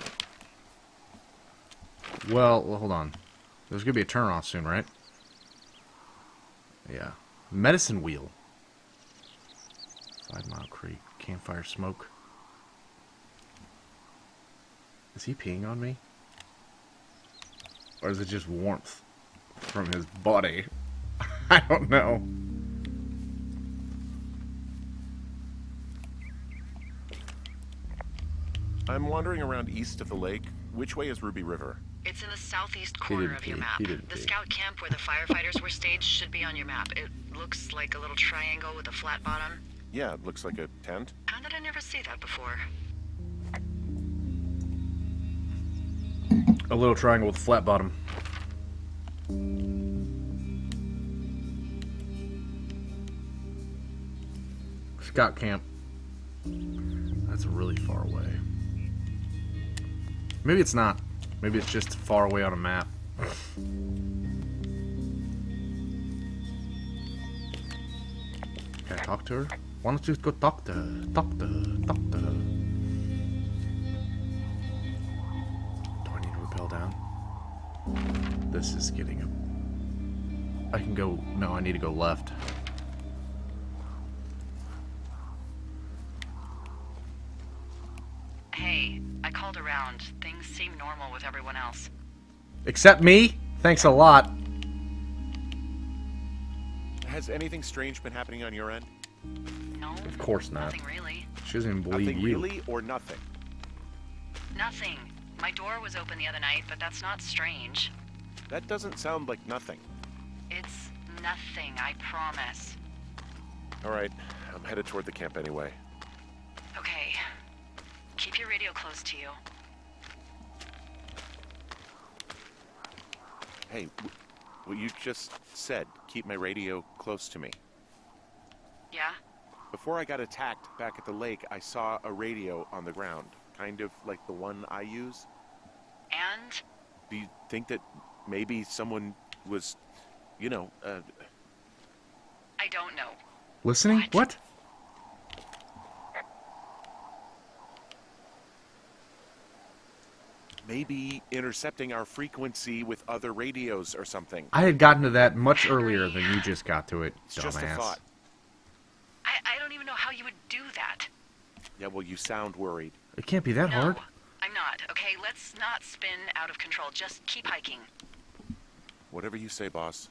Speaker 1: Well, hold on. There's going to be a turn-off soon, right? Yeah. Medicine Wheel. 5 Mile Creek. Campfire smoke. Is he peeing on me? Or is it just warmth from his body? I don't know.
Speaker 2: I'm wandering around east of the lake. Which way is Ruby River?
Speaker 3: It's in the southeast corner of your map. The scout camp where the firefighters were staged should be on your map. It looks like a little triangle with a flat bottom.
Speaker 2: Yeah, it looks like a tent.
Speaker 3: How did I never see that before?
Speaker 1: A little triangle with a flat bottom. Scout camp. That's really far away. Maybe it's not. Maybe it's just far away on a map. Can I talk to her? Why don't you just go talk to her? Talk to her. Talk to her. Do I need to rappel down? This is getting a... I can go... No, I need to go left.
Speaker 3: Hey, I called around. Things seem normal with everyone else.
Speaker 1: Except me? Thanks a lot.
Speaker 2: Has anything strange been happening on your end?
Speaker 3: No.
Speaker 1: Of course not.
Speaker 3: Nothing really.
Speaker 1: She doesn't even believe
Speaker 2: Nothing
Speaker 1: you.
Speaker 2: really or nothing?
Speaker 3: Nothing. My door was open the other night, but that's not strange.
Speaker 2: That doesn't sound like nothing.
Speaker 3: It's nothing, I promise.
Speaker 2: Alright, I'm headed toward the camp anyway.
Speaker 3: Okay. Keep your radio close to you.
Speaker 2: Hey, what you just said, keep my radio close to me.
Speaker 3: Yeah?
Speaker 2: Before I got attacked back at the lake, I saw a radio on the ground. Kind of like the one I use.
Speaker 3: And?
Speaker 2: Do you think that maybe someone was, you know,
Speaker 3: I don't know.
Speaker 1: Listening? What?
Speaker 2: maybe intercepting our frequency with other radios or something?
Speaker 1: I had gotten to that much earlier than you just got to it,
Speaker 2: It's just a
Speaker 1: dumbass.
Speaker 2: thought. Yeah, well, you sound worried.
Speaker 1: It can't be that
Speaker 3: No,
Speaker 1: hard.
Speaker 3: I'm not. Okay, let's not spin out of control. Just keep hiking.
Speaker 2: Whatever you say, boss.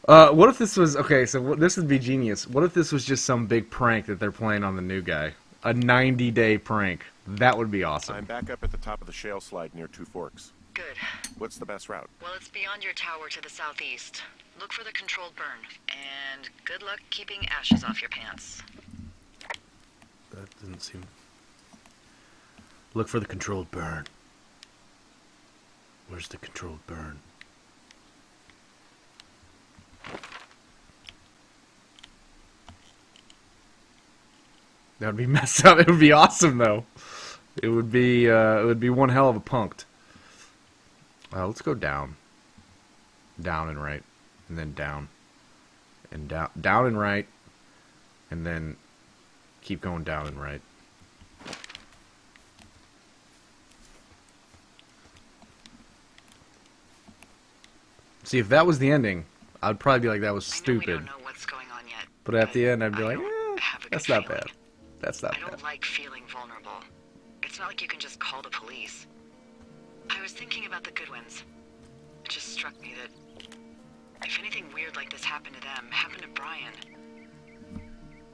Speaker 1: What if this was... Okay, so this would be genius. What if this was just some big prank that they're playing on the new guy? A 90-day prank. That would be awesome.
Speaker 2: I'm back up at the top of the shale slide near Two Forks.
Speaker 3: Good.
Speaker 2: What's the best route?
Speaker 3: Well, it's beyond your tower to the southeast. Look for the controlled burn. And good luck keeping ashes off your pants.
Speaker 1: That didn't seem... Look for the controlled burn. Where's the controlled burn? That would be messed up. It would be awesome, though. It would be one hell of a punked. Let's go down. Down and right. And then down. And down. Down and right. And then keep going down and right. See, if that was the ending, I'd probably be like, that was stupid.
Speaker 3: I know we don't know what's going on yet.
Speaker 1: But at the end, I'd be
Speaker 3: I
Speaker 1: like,
Speaker 3: don't have a good
Speaker 1: that's not
Speaker 3: feeling.
Speaker 1: bad. That's not
Speaker 3: I
Speaker 1: bad.
Speaker 3: don't like feeling vulnerable. It's not like you can just call the police. I was thinking about the Goodwins. It just struck me that if anything weird like this happened to them, happened to Brian,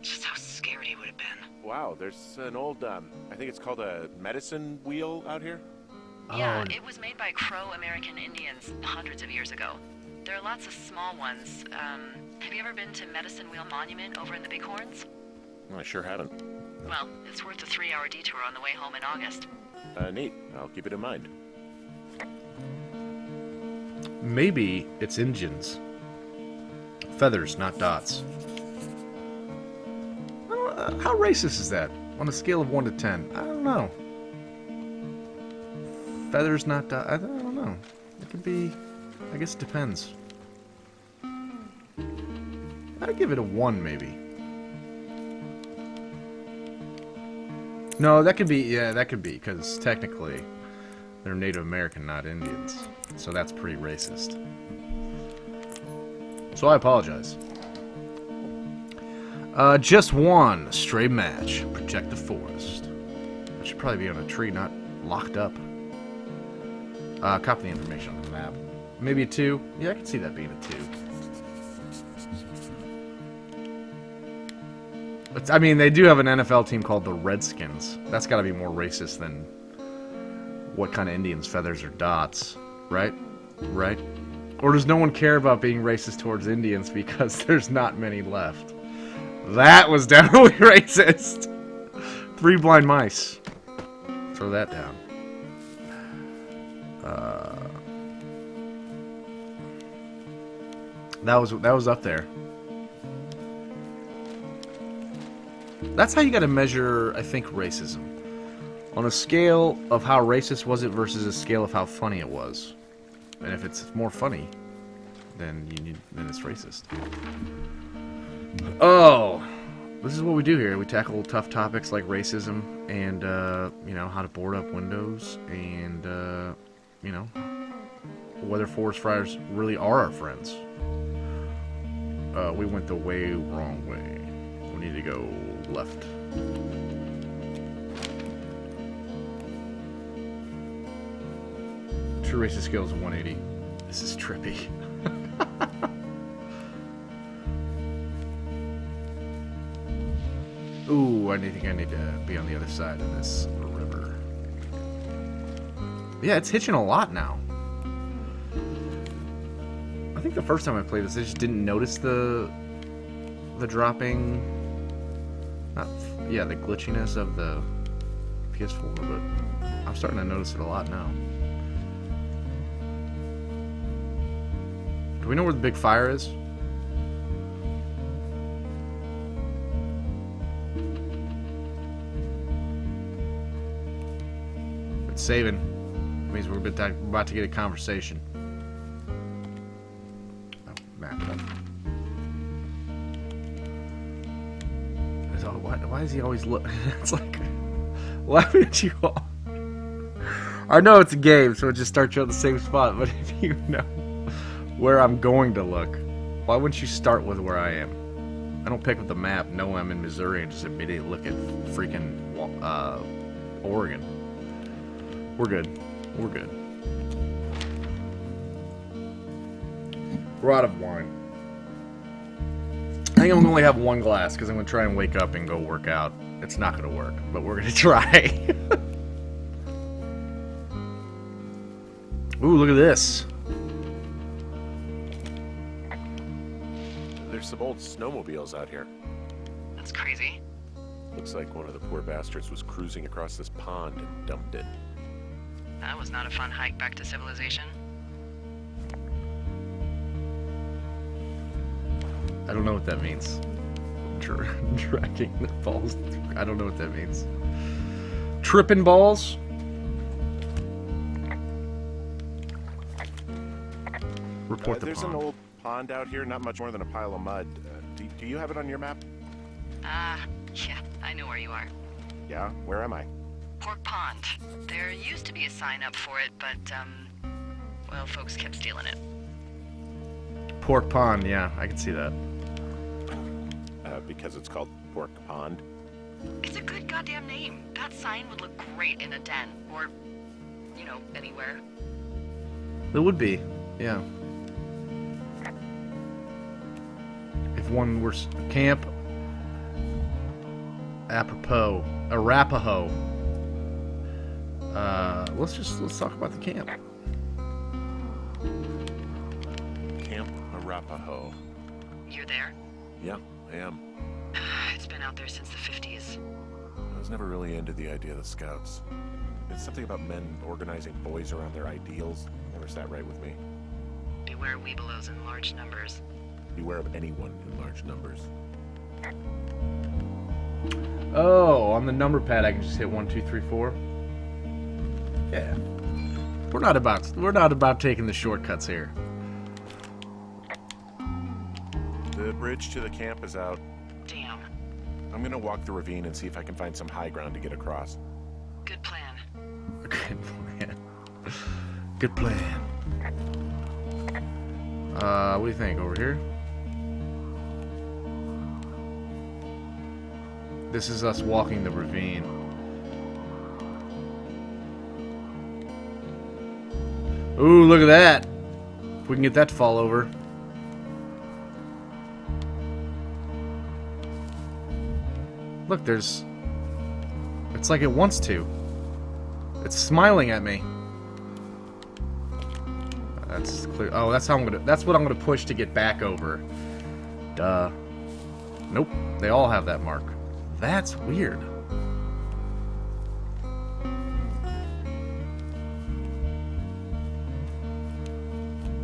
Speaker 3: just how scared he would have been.
Speaker 2: Wow, there's an old, I think it's called a medicine wheel out here.
Speaker 3: Yeah,
Speaker 1: Oh.
Speaker 3: it was made by Crow-American Indians hundreds of years ago. There are lots of small ones. Have you ever been to Medicine Wheel Monument over in the Bighorns?
Speaker 2: I sure haven't.
Speaker 3: Well, it's worth a 3-hour detour on the way home in August.
Speaker 2: Neat. I'll keep it in mind.
Speaker 1: Maybe it's engines. Feathers, not dots. I don't, how racist is that? On a scale of 1 to 10? I don't know. Feathers, not dots. I don't know. It could be... I guess it depends. I'd give it a 1, maybe. No, that could be... Yeah, that could be, because technically they're Native American, not Indians. So that's pretty racist. So I apologize. Just one stray match. Protect the forest. That should probably be on a tree, not locked up. Copy the information on the map. Maybe a 2? Yeah, I can see that being a 2. But, I mean, they do have an NFL team called the Redskins. That's got to be more racist than what kind of Indians, feathers, or dots. Right? Right? Or does no one care about being racist towards Indians because there's not many left? That was definitely racist. 3 blind mice. Throw that down. That was up there. That's how you got to measure, I think, racism. On a scale of how racist was it versus a scale of how funny it was. And if it's more funny, then it's racist. Oh, this is what we do here. We tackle tough topics like racism and you know, how to board up windows and you know, whether forest fires really are our friends. We went the way wrong way. We need to go left. True racist scale is 180. This is trippy. Ooh, I think I need to be on the other side of this river. Yeah, it's hitching a lot now. I think the first time I played this, I just didn't notice the dropping, the glitchiness of the PS4, but I'm starting to notice it a lot now. Do we know where the big fire is? It's saving. It means we're about to get a conversation. Oh, map it up. Why does he always look? It's like, why would you all? I know it's a game, so it just starts you at the same spot, but if you know where I'm going to look, why wouldn't you start with where I am? I don't pick up the map, know I'm in Missouri, and just immediately look at freaking Oregon. We're good. We're good. We're out of wine. I think I'm gonna only have one glass because I'm gonna try and wake up and go work out. It's not gonna work, but we're gonna try. Ooh, look at this.
Speaker 2: There's some old snowmobiles out here.
Speaker 3: That's crazy.
Speaker 2: Looks like one of the poor bastards was cruising across this pond and dumped it.
Speaker 3: That was not a fun hike back to civilization.
Speaker 1: I don't know what that means. Dragging the balls. I don't know what that means. Tripping balls? Report the
Speaker 2: There's
Speaker 1: pond.
Speaker 2: an old pond out here, not much more than a pile of mud. Do you have it on your map?
Speaker 3: Yeah, I know where you are.
Speaker 2: Yeah, where am I?
Speaker 3: Pork Pond. There used to be a sign up for it, but, well, folks kept stealing it.
Speaker 1: Pork pond, yeah, I can see that.
Speaker 2: Because it's called Pork Pond.
Speaker 3: It's a good goddamn name. That sign would look great in a den, or, you know, anywhere.
Speaker 1: It would be, yeah. If one were camp, apropos, Arapaho. Let's talk about the camp.
Speaker 2: Camp Arapaho.
Speaker 3: You're there?
Speaker 2: Yeah, I am.
Speaker 3: It's been out there since the 50s.
Speaker 2: I was never really into the idea of the Scouts. It's something about men organizing boys around their ideals. Never sat right with me.
Speaker 3: Beware weebelows in large numbers.
Speaker 2: Beware of anyone in large numbers.
Speaker 1: Oh, on the number pad I can just hit 1, 2, 3, 4. Yeah. We're not about taking the shortcuts here.
Speaker 2: The bridge to the camp is out.
Speaker 3: Damn.
Speaker 2: I'm gonna walk the ravine and see if I can find some high ground to get across.
Speaker 3: Good plan.
Speaker 1: Good plan. Good plan. What do you think? Over here? This is us walking the ravine. Ooh, look at that. If we can get that to fall over. Look, there's... It's like it wants to. It's smiling at me. That's clear. Oh, that's how I'm gonna... That's what I'm gonna push to get back over. Duh. Nope. They all have that mark. That's weird.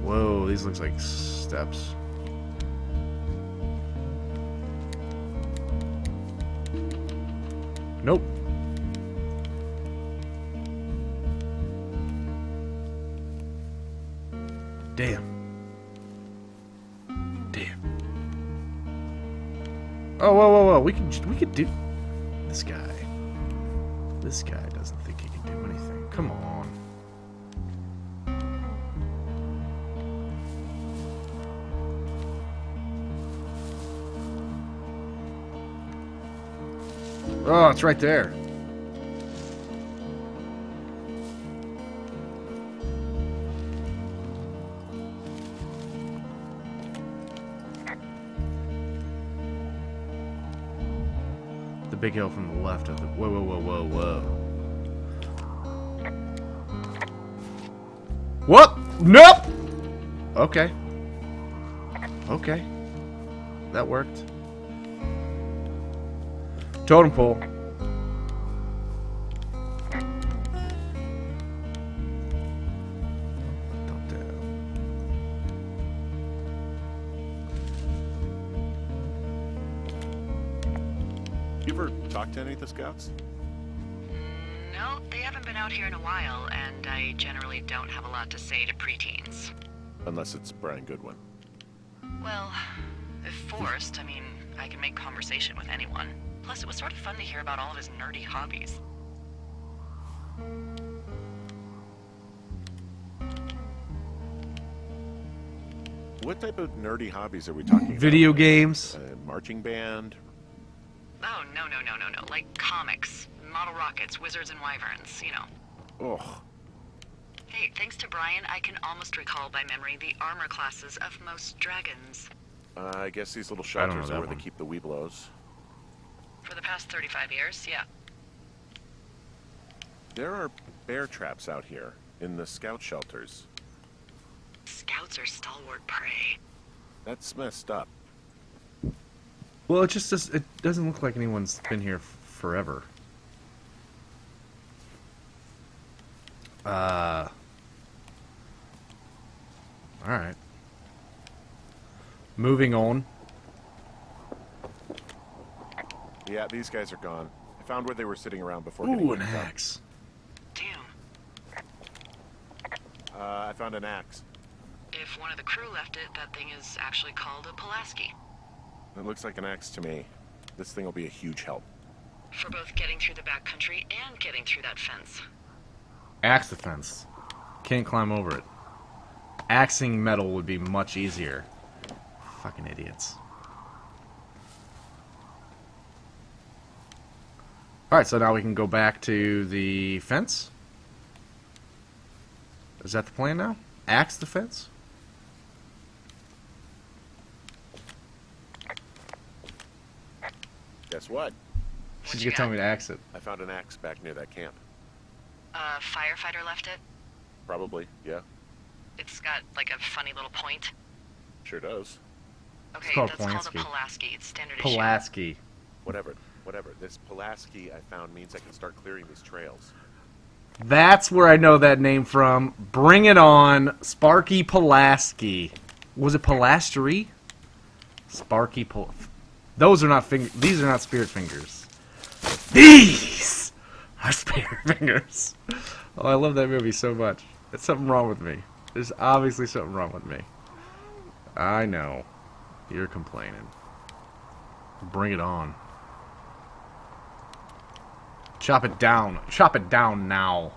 Speaker 1: Whoa, these looks like steps. Nope. Damn. Damn. Oh, whoa. We could do... This guy. This guy doesn't think he can do anything. Come on. Oh, it's right there. The big hill from the left of the... Whoa. Whoop! Nope! Okay. Okay. That worked. Totem pole. Top down.
Speaker 2: You ever talk to any of the Scouts?
Speaker 3: No, they haven't been out here in a while, and I generally don't have a lot to say to preteens.
Speaker 2: Unless it's Brian Goodwin.
Speaker 3: Well, if forced, I mean, I can make conversation with anyone. Plus, it was sort of fun to hear about all of his nerdy hobbies.
Speaker 2: What type of nerdy hobbies are we talking about?
Speaker 1: Video games.
Speaker 2: Marching band?
Speaker 3: Oh, no. Like comics, model rockets, wizards and wyverns, you know.
Speaker 2: Ugh.
Speaker 3: Hey, thanks to Brian, I can almost recall by memory the armor classes of most dragons.
Speaker 2: I guess these little
Speaker 1: I don't know
Speaker 2: shelters
Speaker 1: that
Speaker 2: are where
Speaker 1: one.
Speaker 2: they keep the Weeblos.
Speaker 3: For the past 35 years, yeah.
Speaker 2: There are bear traps out here in the scout shelters.
Speaker 3: Scouts are stalwart prey.
Speaker 2: That's messed up.
Speaker 1: Well, it doesn't look like anyone's been here forever. All right. Moving on.
Speaker 2: Yeah, these guys are gone. I found where they were sitting around before
Speaker 1: Ooh,
Speaker 2: getting
Speaker 1: an
Speaker 2: picked up.
Speaker 1: axe.
Speaker 3: Damn.
Speaker 2: I found an axe.
Speaker 3: If one of the crew left it, that thing is actually called a Pulaski.
Speaker 2: It looks like an axe to me. This thing will be a huge help.
Speaker 3: For both getting through the backcountry and getting through that fence.
Speaker 1: Axe the fence. Can't climb over it. Axing metal would be much easier. Fucking idiots. Alright, so now we can go back to the fence? Is that the plan now? Axe the fence?
Speaker 2: Guess what?
Speaker 1: She's gonna tell me to axe it.
Speaker 2: I found an axe back near that camp.
Speaker 3: A firefighter left it.
Speaker 2: Probably, yeah.
Speaker 3: It's got, like, a funny little point.
Speaker 2: Sure does.
Speaker 3: Okay,
Speaker 1: called
Speaker 3: that's called a
Speaker 1: Pulaski.
Speaker 3: Pulaski. It's standard issue.
Speaker 1: Pulaski.
Speaker 2: Whatever. This Pulaski I found means I can start clearing these trails.
Speaker 1: That's where I know that name from. Bring it on. Sparky Pulaski. Was it Pilastery? Sparky Pul... Those are not These are not spirit fingers. These are spirit fingers. Oh, I love that movie so much. There's something wrong with me. There's obviously something wrong with me. I know. You're complaining. Bring it on. Chop it down. Chop it down now.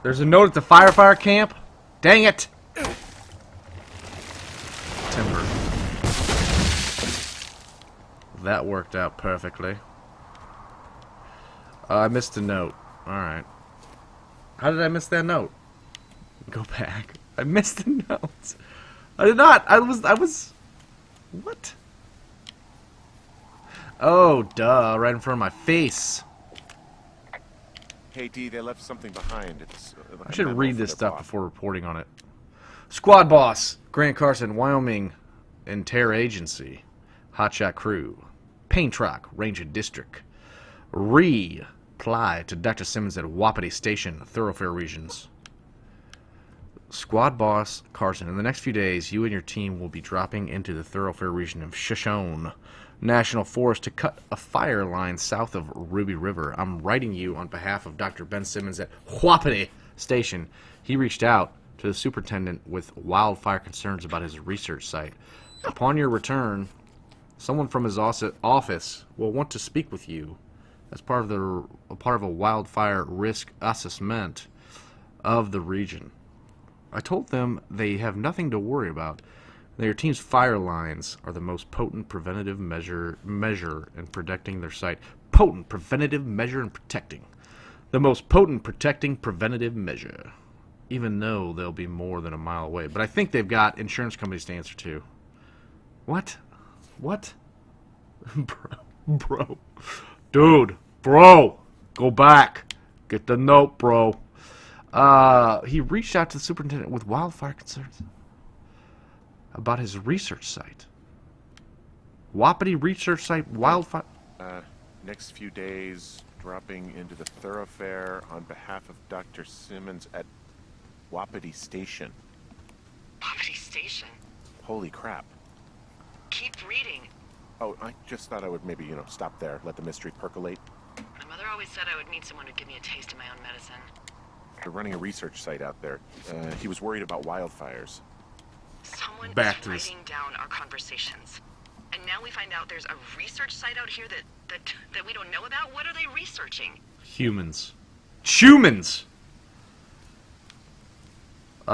Speaker 1: There's a note at the firefighter camp. Dang it. Timber. That worked out perfectly. I missed a note. Alright. How did I miss that note? Go back. I missed the note. I did not. I was... What? Oh, duh. Right in front of my face.
Speaker 2: Hey, D, they left something behind. It's.
Speaker 1: I should read this stuff before reporting on it. Squad boss, Grant Carson, Wyoming Inter Agency, Hotshot Crew, Paint Truck, Ranger District. Reply to Dr. Simmons at Wapiti Station, Thoroughfare Regions. Squad boss Carson, in the next few days, you and your team will be dropping into the Thoroughfare region of Shoshone National Forest to cut a fire line south of Ruby River. I'm writing you on behalf of Dr. Ben Simmons at Wapiti Station. He reached out to the superintendent with wildfire concerns about his research site. Upon your return, someone from his office will want to speak with you as part of a wildfire risk assessment of the region. I told them they have nothing to worry about. That your team's fire lines are the most potent preventative measure in protecting their site. Potent preventative measure in protecting. The most potent protecting preventative measure. Even though they'll be more than a mile away. But I think they've got insurance companies to answer to. What? What? Bro. Dude. Bro. Go back. Get the note, bro. He reached out to the superintendent with wildfire concerns about his research site. Wapiti research site wildfire.
Speaker 2: Next few days, dropping into the thoroughfare on behalf of Dr. Simmons at Wapiti Station.
Speaker 3: Wapiti Station?
Speaker 2: Holy crap.
Speaker 3: Keep reading.
Speaker 2: Oh, I just thought I would maybe, stop there, let the mystery percolate.
Speaker 3: My mother always said I would meet someone who'd give me a taste of my own medicine.
Speaker 2: They're running a research site out there. He was worried about wildfires.
Speaker 3: Someone
Speaker 1: Back
Speaker 3: is
Speaker 1: to this.
Speaker 3: writing down our conversations. And now we find out there's a research site out here that we don't know about? What are they researching?
Speaker 1: Humans.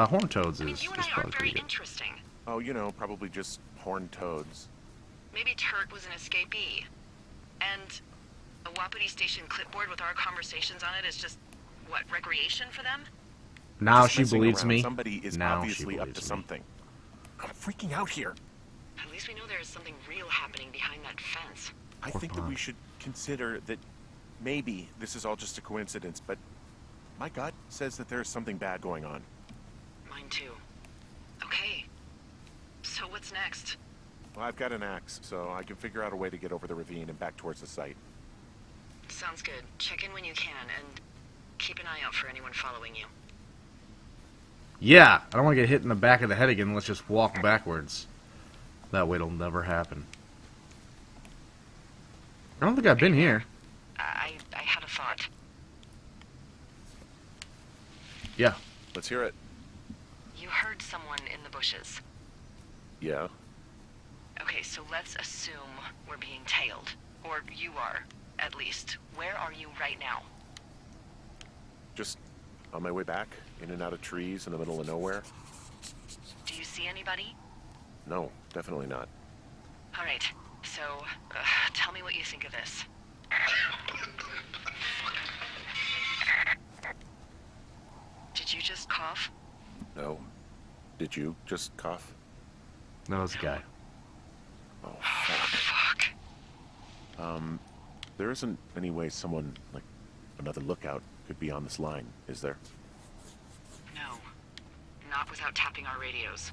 Speaker 1: Horned toads
Speaker 3: I mean,
Speaker 1: is
Speaker 3: you and I
Speaker 1: probably
Speaker 3: aren't very
Speaker 1: pretty good.
Speaker 3: interesting.
Speaker 2: Oh, you know, probably just horned toads.
Speaker 3: Maybe Turk was an escapee. And a Wapiti Station clipboard with our conversations on it is just, what, recreation for them?
Speaker 1: Now
Speaker 2: Just
Speaker 1: she
Speaker 2: messing
Speaker 1: believes
Speaker 2: around.
Speaker 1: me.
Speaker 2: Somebody is
Speaker 1: Now
Speaker 2: obviously
Speaker 1: she
Speaker 2: up to
Speaker 1: believes me.
Speaker 2: something. I'm freaking out here.
Speaker 3: At least we know there is something real happening behind that fence.
Speaker 2: I
Speaker 1: Poor
Speaker 2: think that we
Speaker 1: pond.
Speaker 2: should consider that maybe this is all just a coincidence, but my gut says that there's something bad going on.
Speaker 3: Mine too. Okay. So what's next?
Speaker 2: Well, I've got an axe, so I can figure out a way to get over the ravine and back towards the site.
Speaker 3: Sounds good. Check in when you can, and keep an eye out for anyone following you.
Speaker 1: Yeah, I don't want to get hit in the back of the head again. Let's just walk backwards. That way it'll never happen. I don't think I've been here.
Speaker 3: I had a thought.
Speaker 1: Yeah.
Speaker 2: Let's hear it.
Speaker 3: You heard someone in the bushes.
Speaker 2: Yeah.
Speaker 3: Okay, so let's assume we're being tailed. Or you are, at least. Where are you right now?
Speaker 2: Just on my way back, in and out of trees in the middle of nowhere.
Speaker 3: Do you see anybody?
Speaker 2: No, definitely not.
Speaker 3: All right, so tell me what you think of this. Did you just cough?
Speaker 2: No. Did you just cough?
Speaker 1: No, it's a guy.
Speaker 2: Oh, fuck.
Speaker 3: Fuck.
Speaker 2: There isn't any way someone, like, another lookout could be on this line, is there?
Speaker 3: No. Not without tapping our radios.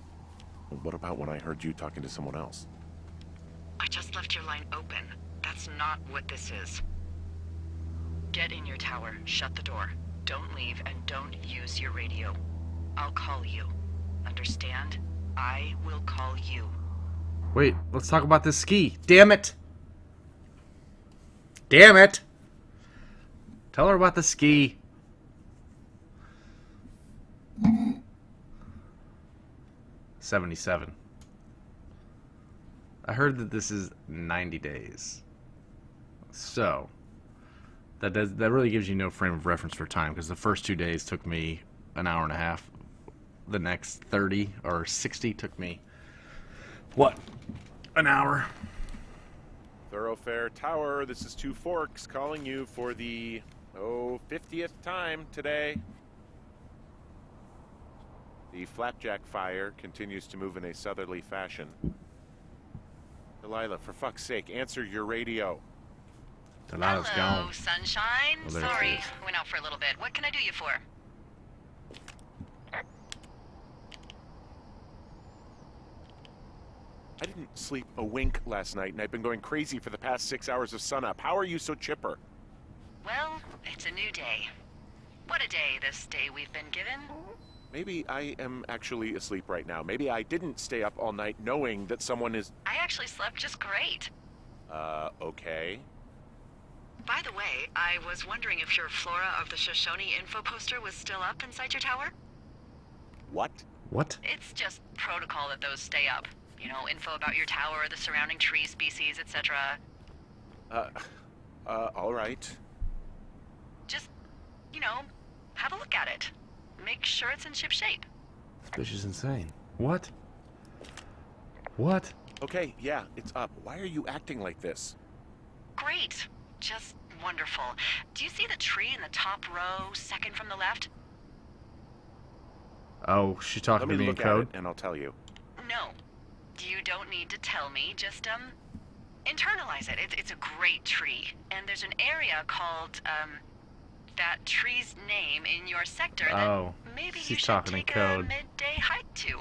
Speaker 2: What about when I heard you talking to someone else?
Speaker 3: I just left your line open. That's not what this is. Get in your tower, shut the door. Don't leave, and don't use your radio. I'll call you. Understand? I will call you.
Speaker 1: Wait, let's talk about this ski. Damn it! Damn it! Tell her about the ski. $77. I heard that this is 90 days. So that really gives you no frame of reference for time, because the first 2 days took me an hour and a half. The next 30 or 60 took me what? An hour.
Speaker 2: Thoroughfare Tower, this is Two Forks calling you for the, 50th time today. The flapjack fire continues to move in a southerly fashion. Delilah, for fuck's sake, answer your radio.
Speaker 1: Delilah's
Speaker 3: Hello,
Speaker 1: gone.
Speaker 3: sunshine.
Speaker 1: Oh, there she
Speaker 3: Sorry,
Speaker 1: is.
Speaker 3: went out for a little bit. What can I do you for?
Speaker 2: I didn't sleep a wink last night, and I've been going crazy for the past 6 hours of sunup. How are you so chipper?
Speaker 3: Well, it's a new day. What a day, this day we've been given.
Speaker 2: Maybe I am actually asleep right now. Maybe I didn't stay up all night knowing that someone is...
Speaker 3: I actually slept just great.
Speaker 2: Okay.
Speaker 3: By the way, I was wondering if your Flora of the Shoshone info poster was still up inside your tower?
Speaker 2: What?
Speaker 1: What?
Speaker 3: It's just protocol that those stay up. You know, info about your tower, the surrounding tree species, etc.
Speaker 2: All right.
Speaker 3: Just, you know, have a look at it. Make sure it's in ship shape.
Speaker 1: This bitch is insane. What? What?
Speaker 2: Okay, yeah, it's up. Why are you acting like this?
Speaker 3: Great. Just wonderful. Do you see the tree in the top row, second from the left?
Speaker 1: Oh, she talking
Speaker 2: Let
Speaker 1: to
Speaker 2: me
Speaker 1: me in
Speaker 2: look at
Speaker 1: code?
Speaker 2: it, and I'll tell you.
Speaker 3: No. You don't need to tell me. Just, internalize it. It's a great tree. And there's an area called, that tree's name in your sector
Speaker 1: Oh,
Speaker 3: that maybe you
Speaker 1: she's
Speaker 3: should
Speaker 1: talking in
Speaker 3: take a
Speaker 1: code.
Speaker 3: midday hike to.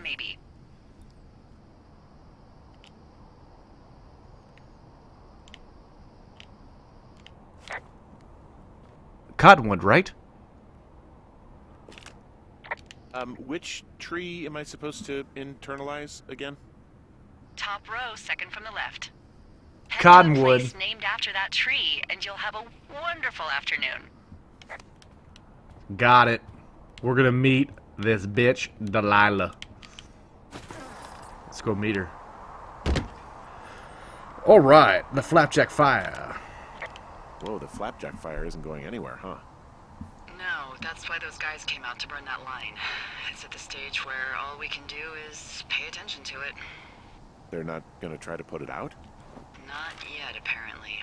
Speaker 3: Maybe.
Speaker 1: Cottonwood, right?
Speaker 2: Which tree am I supposed to internalize again?
Speaker 3: Top row, second from the left. Head to a
Speaker 1: Cottonwood.
Speaker 3: place named after that tree, and you'll have a wonderful afternoon.
Speaker 1: Got it. We're gonna meet this bitch, Delilah. Let's go meet her. Alright, the flapjack fire.
Speaker 2: Whoa, the flapjack fire isn't going anywhere, huh?
Speaker 3: No, That's why those guys came out to burn that line. It's at the stage where all we can do is pay attention to it.
Speaker 2: They're not gonna try to put it out?
Speaker 3: Not yet, apparently.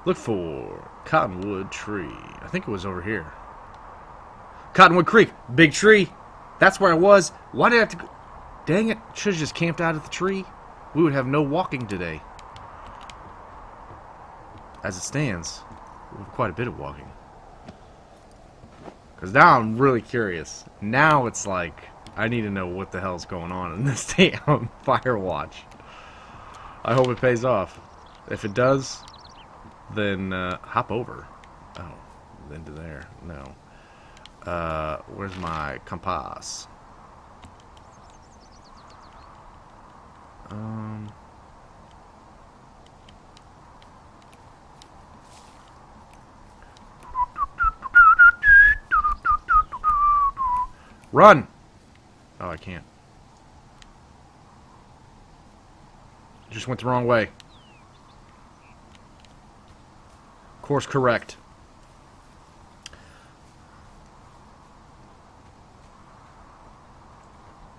Speaker 1: Look for Cottonwood Tree. I think it was over here. Cottonwood Creek. Big tree. That's where I was. Why did I have to go? Dang it. Should have just camped out at the tree. We would have no walking today. As it stands, we have quite a bit of walking. Because now I'm really curious. Now it's like, I need to know what the hell's going on in this damn Firewatch. I hope it pays off. If it does, then hop over. Oh, into there. No. Where's my compass? Run! Oh, I can't. Just went the wrong way. Course correct.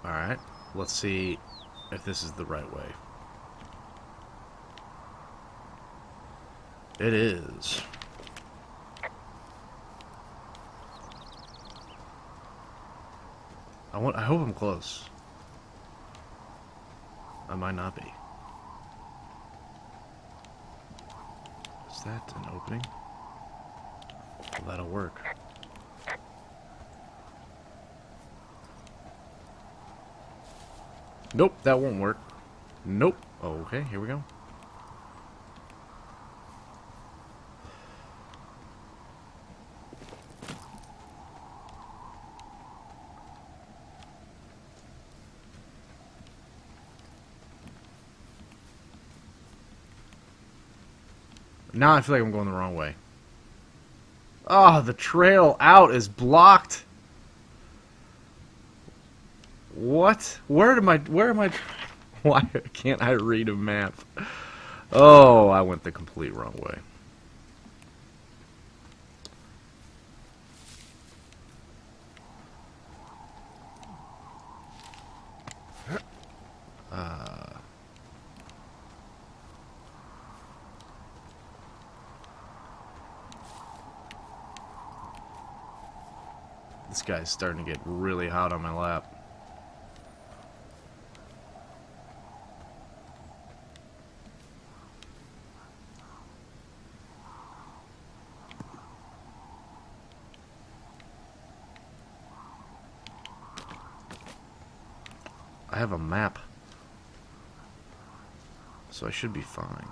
Speaker 1: Alright, let's see if this is the right way. It is. I hope I'm close. I might not be. Is that an opening? Well, that'll work. Nope, that won't work. Nope. Oh, okay, here we go. Now I feel like I'm going the wrong way. Oh, the trail out is blocked. What? Where am I? Why can't I read a map? Oh, I went the complete wrong way. This guy's starting to get really hot on my lap. I have a map, so I should be fine.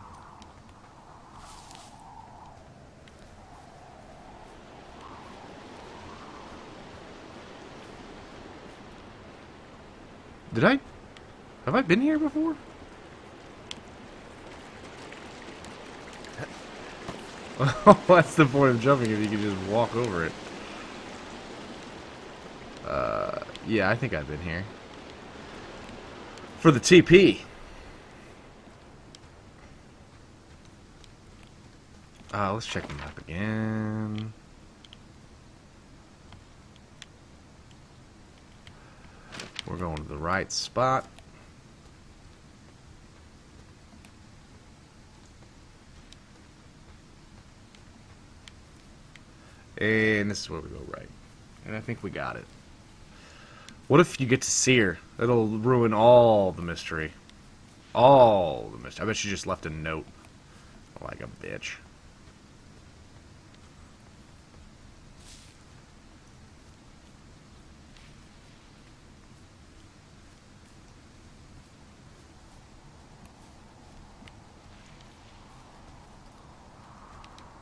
Speaker 1: Have I been here before? What's the point of jumping if you can just walk over it? Yeah, I think I've been here. For the TP. Let's check the map again. We're going to the right spot. And this is where we go right. And I think we got it. What if you get to see her? It'll ruin all the mystery. All the mystery. I bet she just left a note. Like a bitch.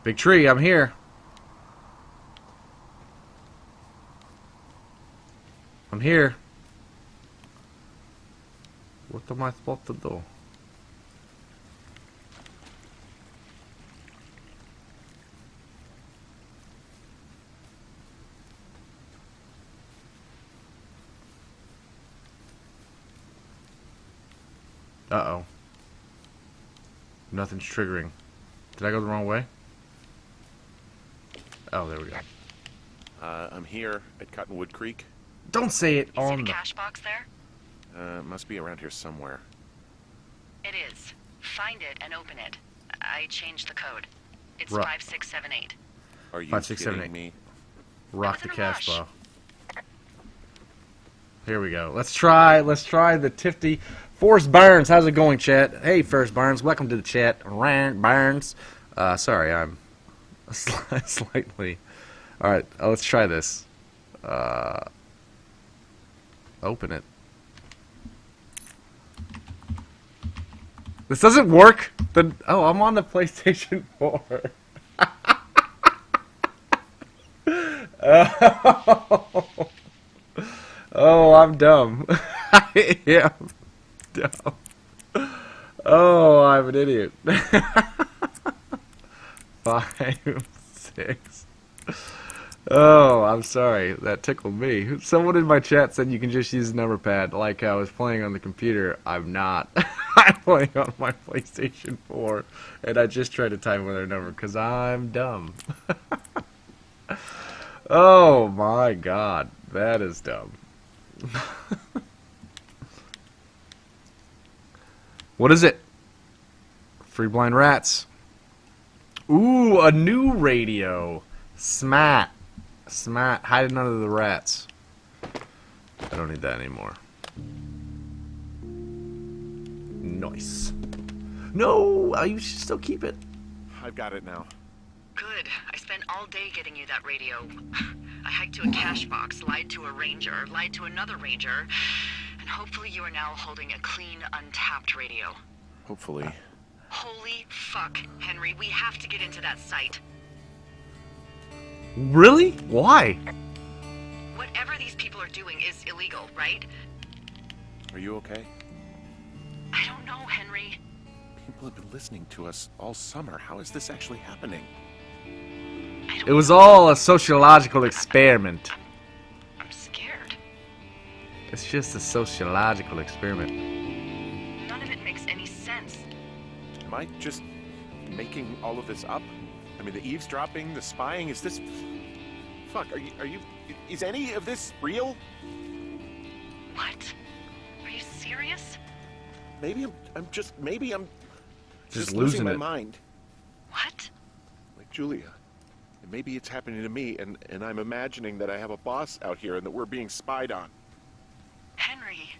Speaker 1: Big tree, I'm here. I'm here. What am I supposed to do? Uh-oh. Nothing's triggering. Did I go the wrong way? Oh, there we go.
Speaker 2: I'm here at Cottonwood Creek.
Speaker 1: Don't say it
Speaker 3: You see
Speaker 1: on
Speaker 3: the
Speaker 1: the...
Speaker 3: cash box there?
Speaker 2: It must be around here somewhere.
Speaker 3: It is. Find it and open it. I changed the code. It's
Speaker 1: Right.
Speaker 3: 5678.
Speaker 2: Are you
Speaker 1: 5, 6, 7,
Speaker 2: kidding
Speaker 1: 8.
Speaker 2: me?
Speaker 1: Rock the
Speaker 3: in a
Speaker 1: cash
Speaker 3: rush.
Speaker 1: ball. Here we go. Let's try the Tifty. Forrest Barnes, how's it going, chat? Hey, Forrest Barnes, welcome to the chat. Ryan Barnes. Sorry, I'm slightly... Alright, let's try this. Open it. This doesn't work. Oh, I'm on the PlayStation 4. Oh, I'm dumb. I am dumb. Oh, I'm an idiot. 5, 6. Oh, I'm sorry. That tickled me. Someone in my chat said you can just use the number pad like I was playing on the computer. I'm not. I'm playing on my PlayStation 4, and I just tried to type with their number because I'm dumb. Oh, my God. That is dumb. What is it? Free Blind Rats. Ooh, a new radio. Smat. Hiding under the rats. I don't need that anymore. Nice. No, you should still keep it.
Speaker 2: I've got it now.
Speaker 3: Good. I spent all day getting you that radio. I hiked to a cash box, lied to a ranger, lied to another ranger, and hopefully you are now holding a clean, untapped radio.
Speaker 2: Hopefully.
Speaker 3: Holy fuck, Henry, we have to get into that site.
Speaker 1: Really? Why?
Speaker 3: Whatever these people are doing is illegal, right?
Speaker 2: Are you okay?
Speaker 3: I don't know, Henry.
Speaker 2: People have been listening to us all summer. How is this actually happening?
Speaker 1: It was all a sociological experiment.
Speaker 3: I'm scared.
Speaker 1: It's just a sociological experiment.
Speaker 3: None of it makes any sense.
Speaker 2: Am I just making all of this up? I mean, the eavesdropping, the spying, is this... Fuck, are you... Is any of this real?
Speaker 3: What? Are you serious?
Speaker 2: Maybe I'm just
Speaker 1: Just
Speaker 2: losing
Speaker 1: losing
Speaker 2: my
Speaker 1: it.
Speaker 2: mind.
Speaker 3: What?
Speaker 2: Like Julia. And maybe it's happening to me, and I'm imagining that I have a boss out here and that we're being spied on.
Speaker 3: Henry.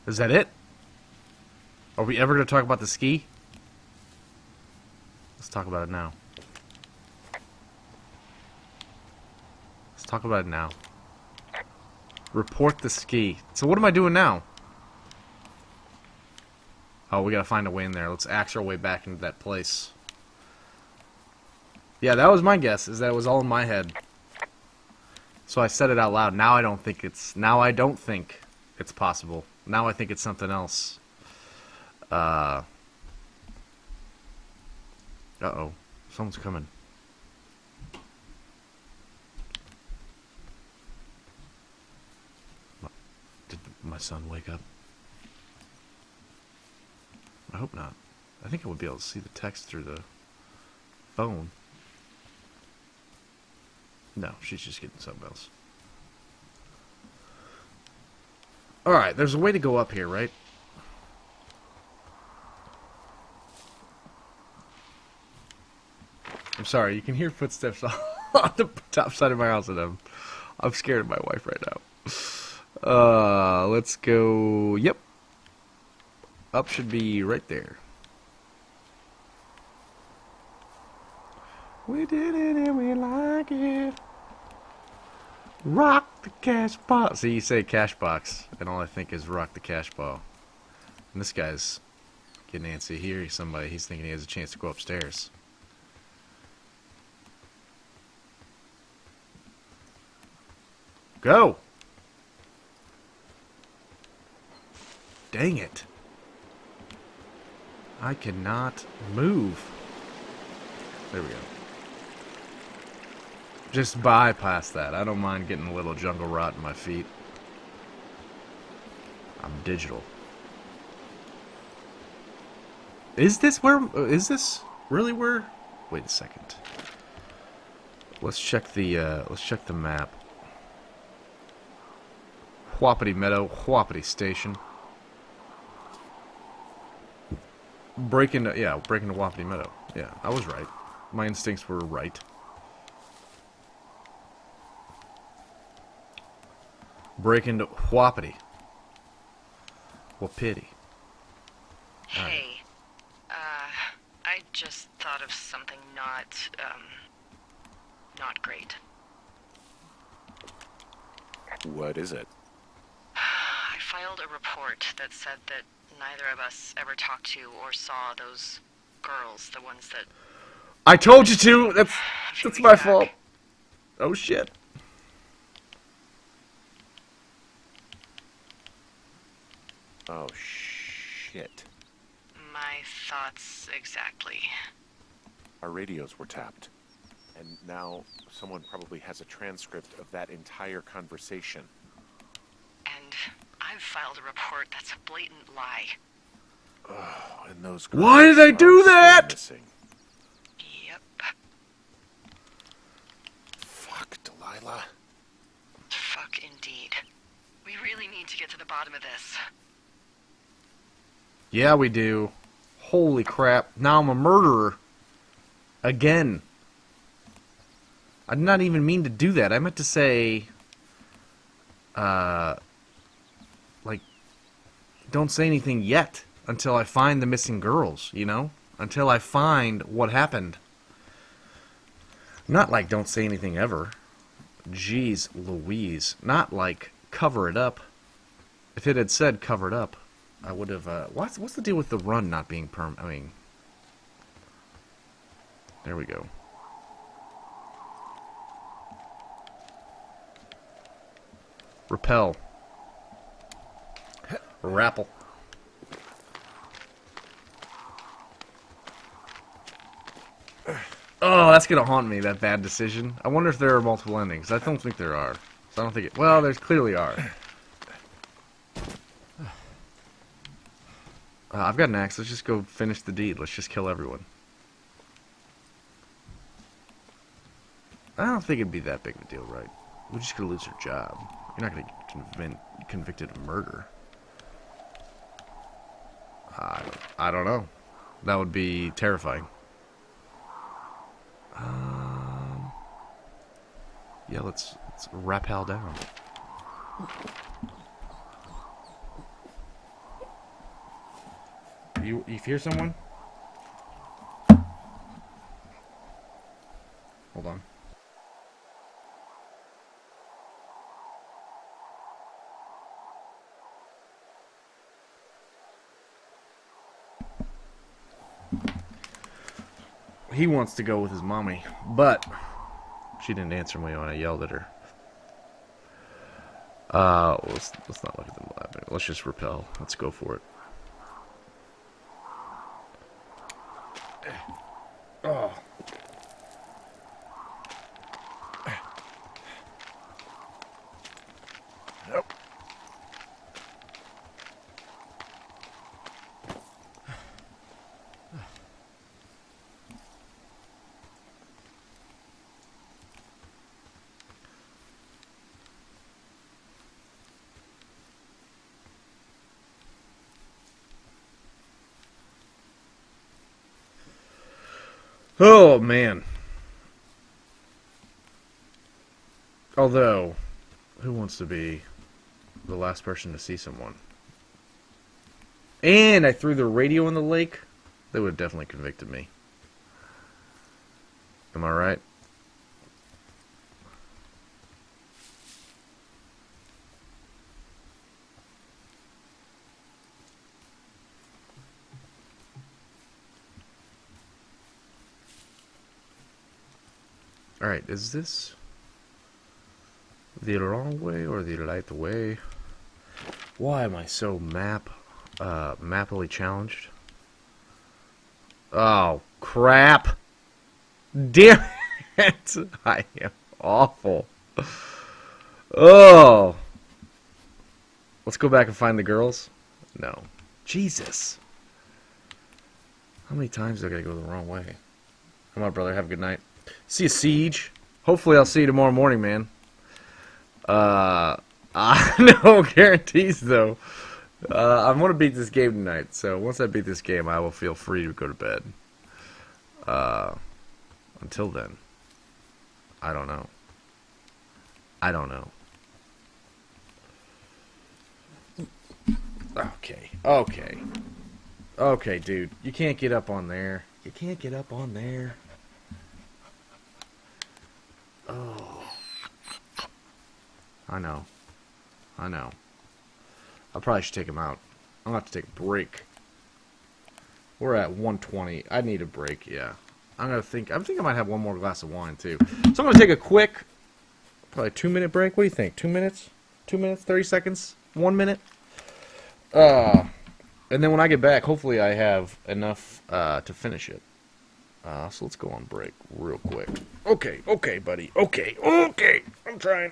Speaker 1: Is that it? Are we ever going to talk about the ski? Let's talk about it now. Let's talk about it now. Report the ski. So what am I doing now? Oh, we gotta find a way in there. Let's axe our way back into that place. Yeah, that was my guess, is that it was all in my head. So I said it out loud. Now I don't think it's possible. Now I think it's something else. Uh-oh. Someone's coming. Did my son wake up? I hope not. I think I would be able to see the text through the phone. No, she's just getting something else. Alright, there's a way to go up here, right? I'm sorry, you can hear footsteps on the top side of my house, and I'm scared of my wife right now. Let's go... Yep. Up should be right there. We did it and we like it. Rock the cash box. See, you say cash box, and all I think is rock the cash ball. And this guy's getting antsy here. He's thinking he has a chance to go upstairs. Go! Dang it. I cannot move. There we go. Just bypass that. I don't mind getting a little jungle rot in my feet. I'm digital. Is this where? Is this really where? Wait a second. Let's check the map. Whoppity Meadow, Whoppity Station. Break into Whoppity Meadow. Yeah, I was right. My instincts were right. Break into Whoppity. Whoopity.
Speaker 3: Hey, I just thought of something not great.
Speaker 2: What is it?
Speaker 3: I filed a report that said that neither of us ever talked to or saw those girls, the ones that...
Speaker 1: I told you to! That's my
Speaker 3: back.
Speaker 1: fault. Oh shit.
Speaker 2: Oh, shit.
Speaker 3: My thoughts exactly.
Speaker 2: Our radios were tapped. And now someone probably has a transcript of that entire conversation.
Speaker 3: And I've filed a report that's a blatant lie.
Speaker 2: Oh, and those
Speaker 1: Why did I
Speaker 2: girls
Speaker 1: do
Speaker 2: are still
Speaker 1: that?
Speaker 2: missing.
Speaker 3: Yep.
Speaker 2: Fuck, Delilah.
Speaker 3: Fuck indeed. We really need to get to the bottom of this.
Speaker 1: Yeah, we do. Holy crap. Now I'm a murderer. Again. I did not even mean to do that. I meant to say... like... Don't say anything yet until I find the missing girls, you know? Until I find what happened. Not like don't say anything ever. Jeez Louise. Not like cover it up. If it had said cover it up, I would have, what's the deal with the run not being I mean... There we go. Repel. Rappel. Oh, that's gonna haunt me, that bad decision. I wonder if there are multiple endings. I don't think there are. So I don't think it... Well, there's clearly are. I've got an axe. Let's just go finish the deed. Let's just kill everyone. I don't think it'd be that big of a deal, right? We're just gonna lose our job. You're not gonna get convicted of murder. I don't know. That would be terrifying. Yeah, let's rappel down. You hear someone? Hold on. He wants to go with his mommy, but she didn't answer me when I yelled at her. Let's not look at them laughing. Let's just repel. Let's go for it. Oh.
Speaker 2: Nope.
Speaker 1: Oh, man. Although, who wants to be the last person to see someone? And I threw the radio in the lake. They would have definitely convicted me. Am I right? Alright, is this the wrong way or the right way? Why am I so mappily challenged? Oh, crap! Damn it! I am awful. Oh! Let's go back and find the girls? No. Jesus. How many times do I gotta go the wrong way? Come on, brother. Have a good night. See you, Siege. Hopefully I'll see you tomorrow morning, man. No guarantees, though. I'm going to beat this game tonight, so once I beat this game, I will feel free to go to bed. Until then, I don't know. I don't know. Okay, okay. Okay, dude. You can't get up on there. You can't get up on there. Oh. I know. I know. I probably should take him out. I'm going to have to take a break. We're at 120. I need a break, yeah. I think I might have one more glass of wine, too. So I'm going to take a quick, probably 2-minute break. What do you think? 2 minutes? 2 minutes? 30 seconds? 1 minute? And then when I get back, hopefully I have enough to finish it. So let's go on break real quick. Okay, buddy. Okay. I'm trying.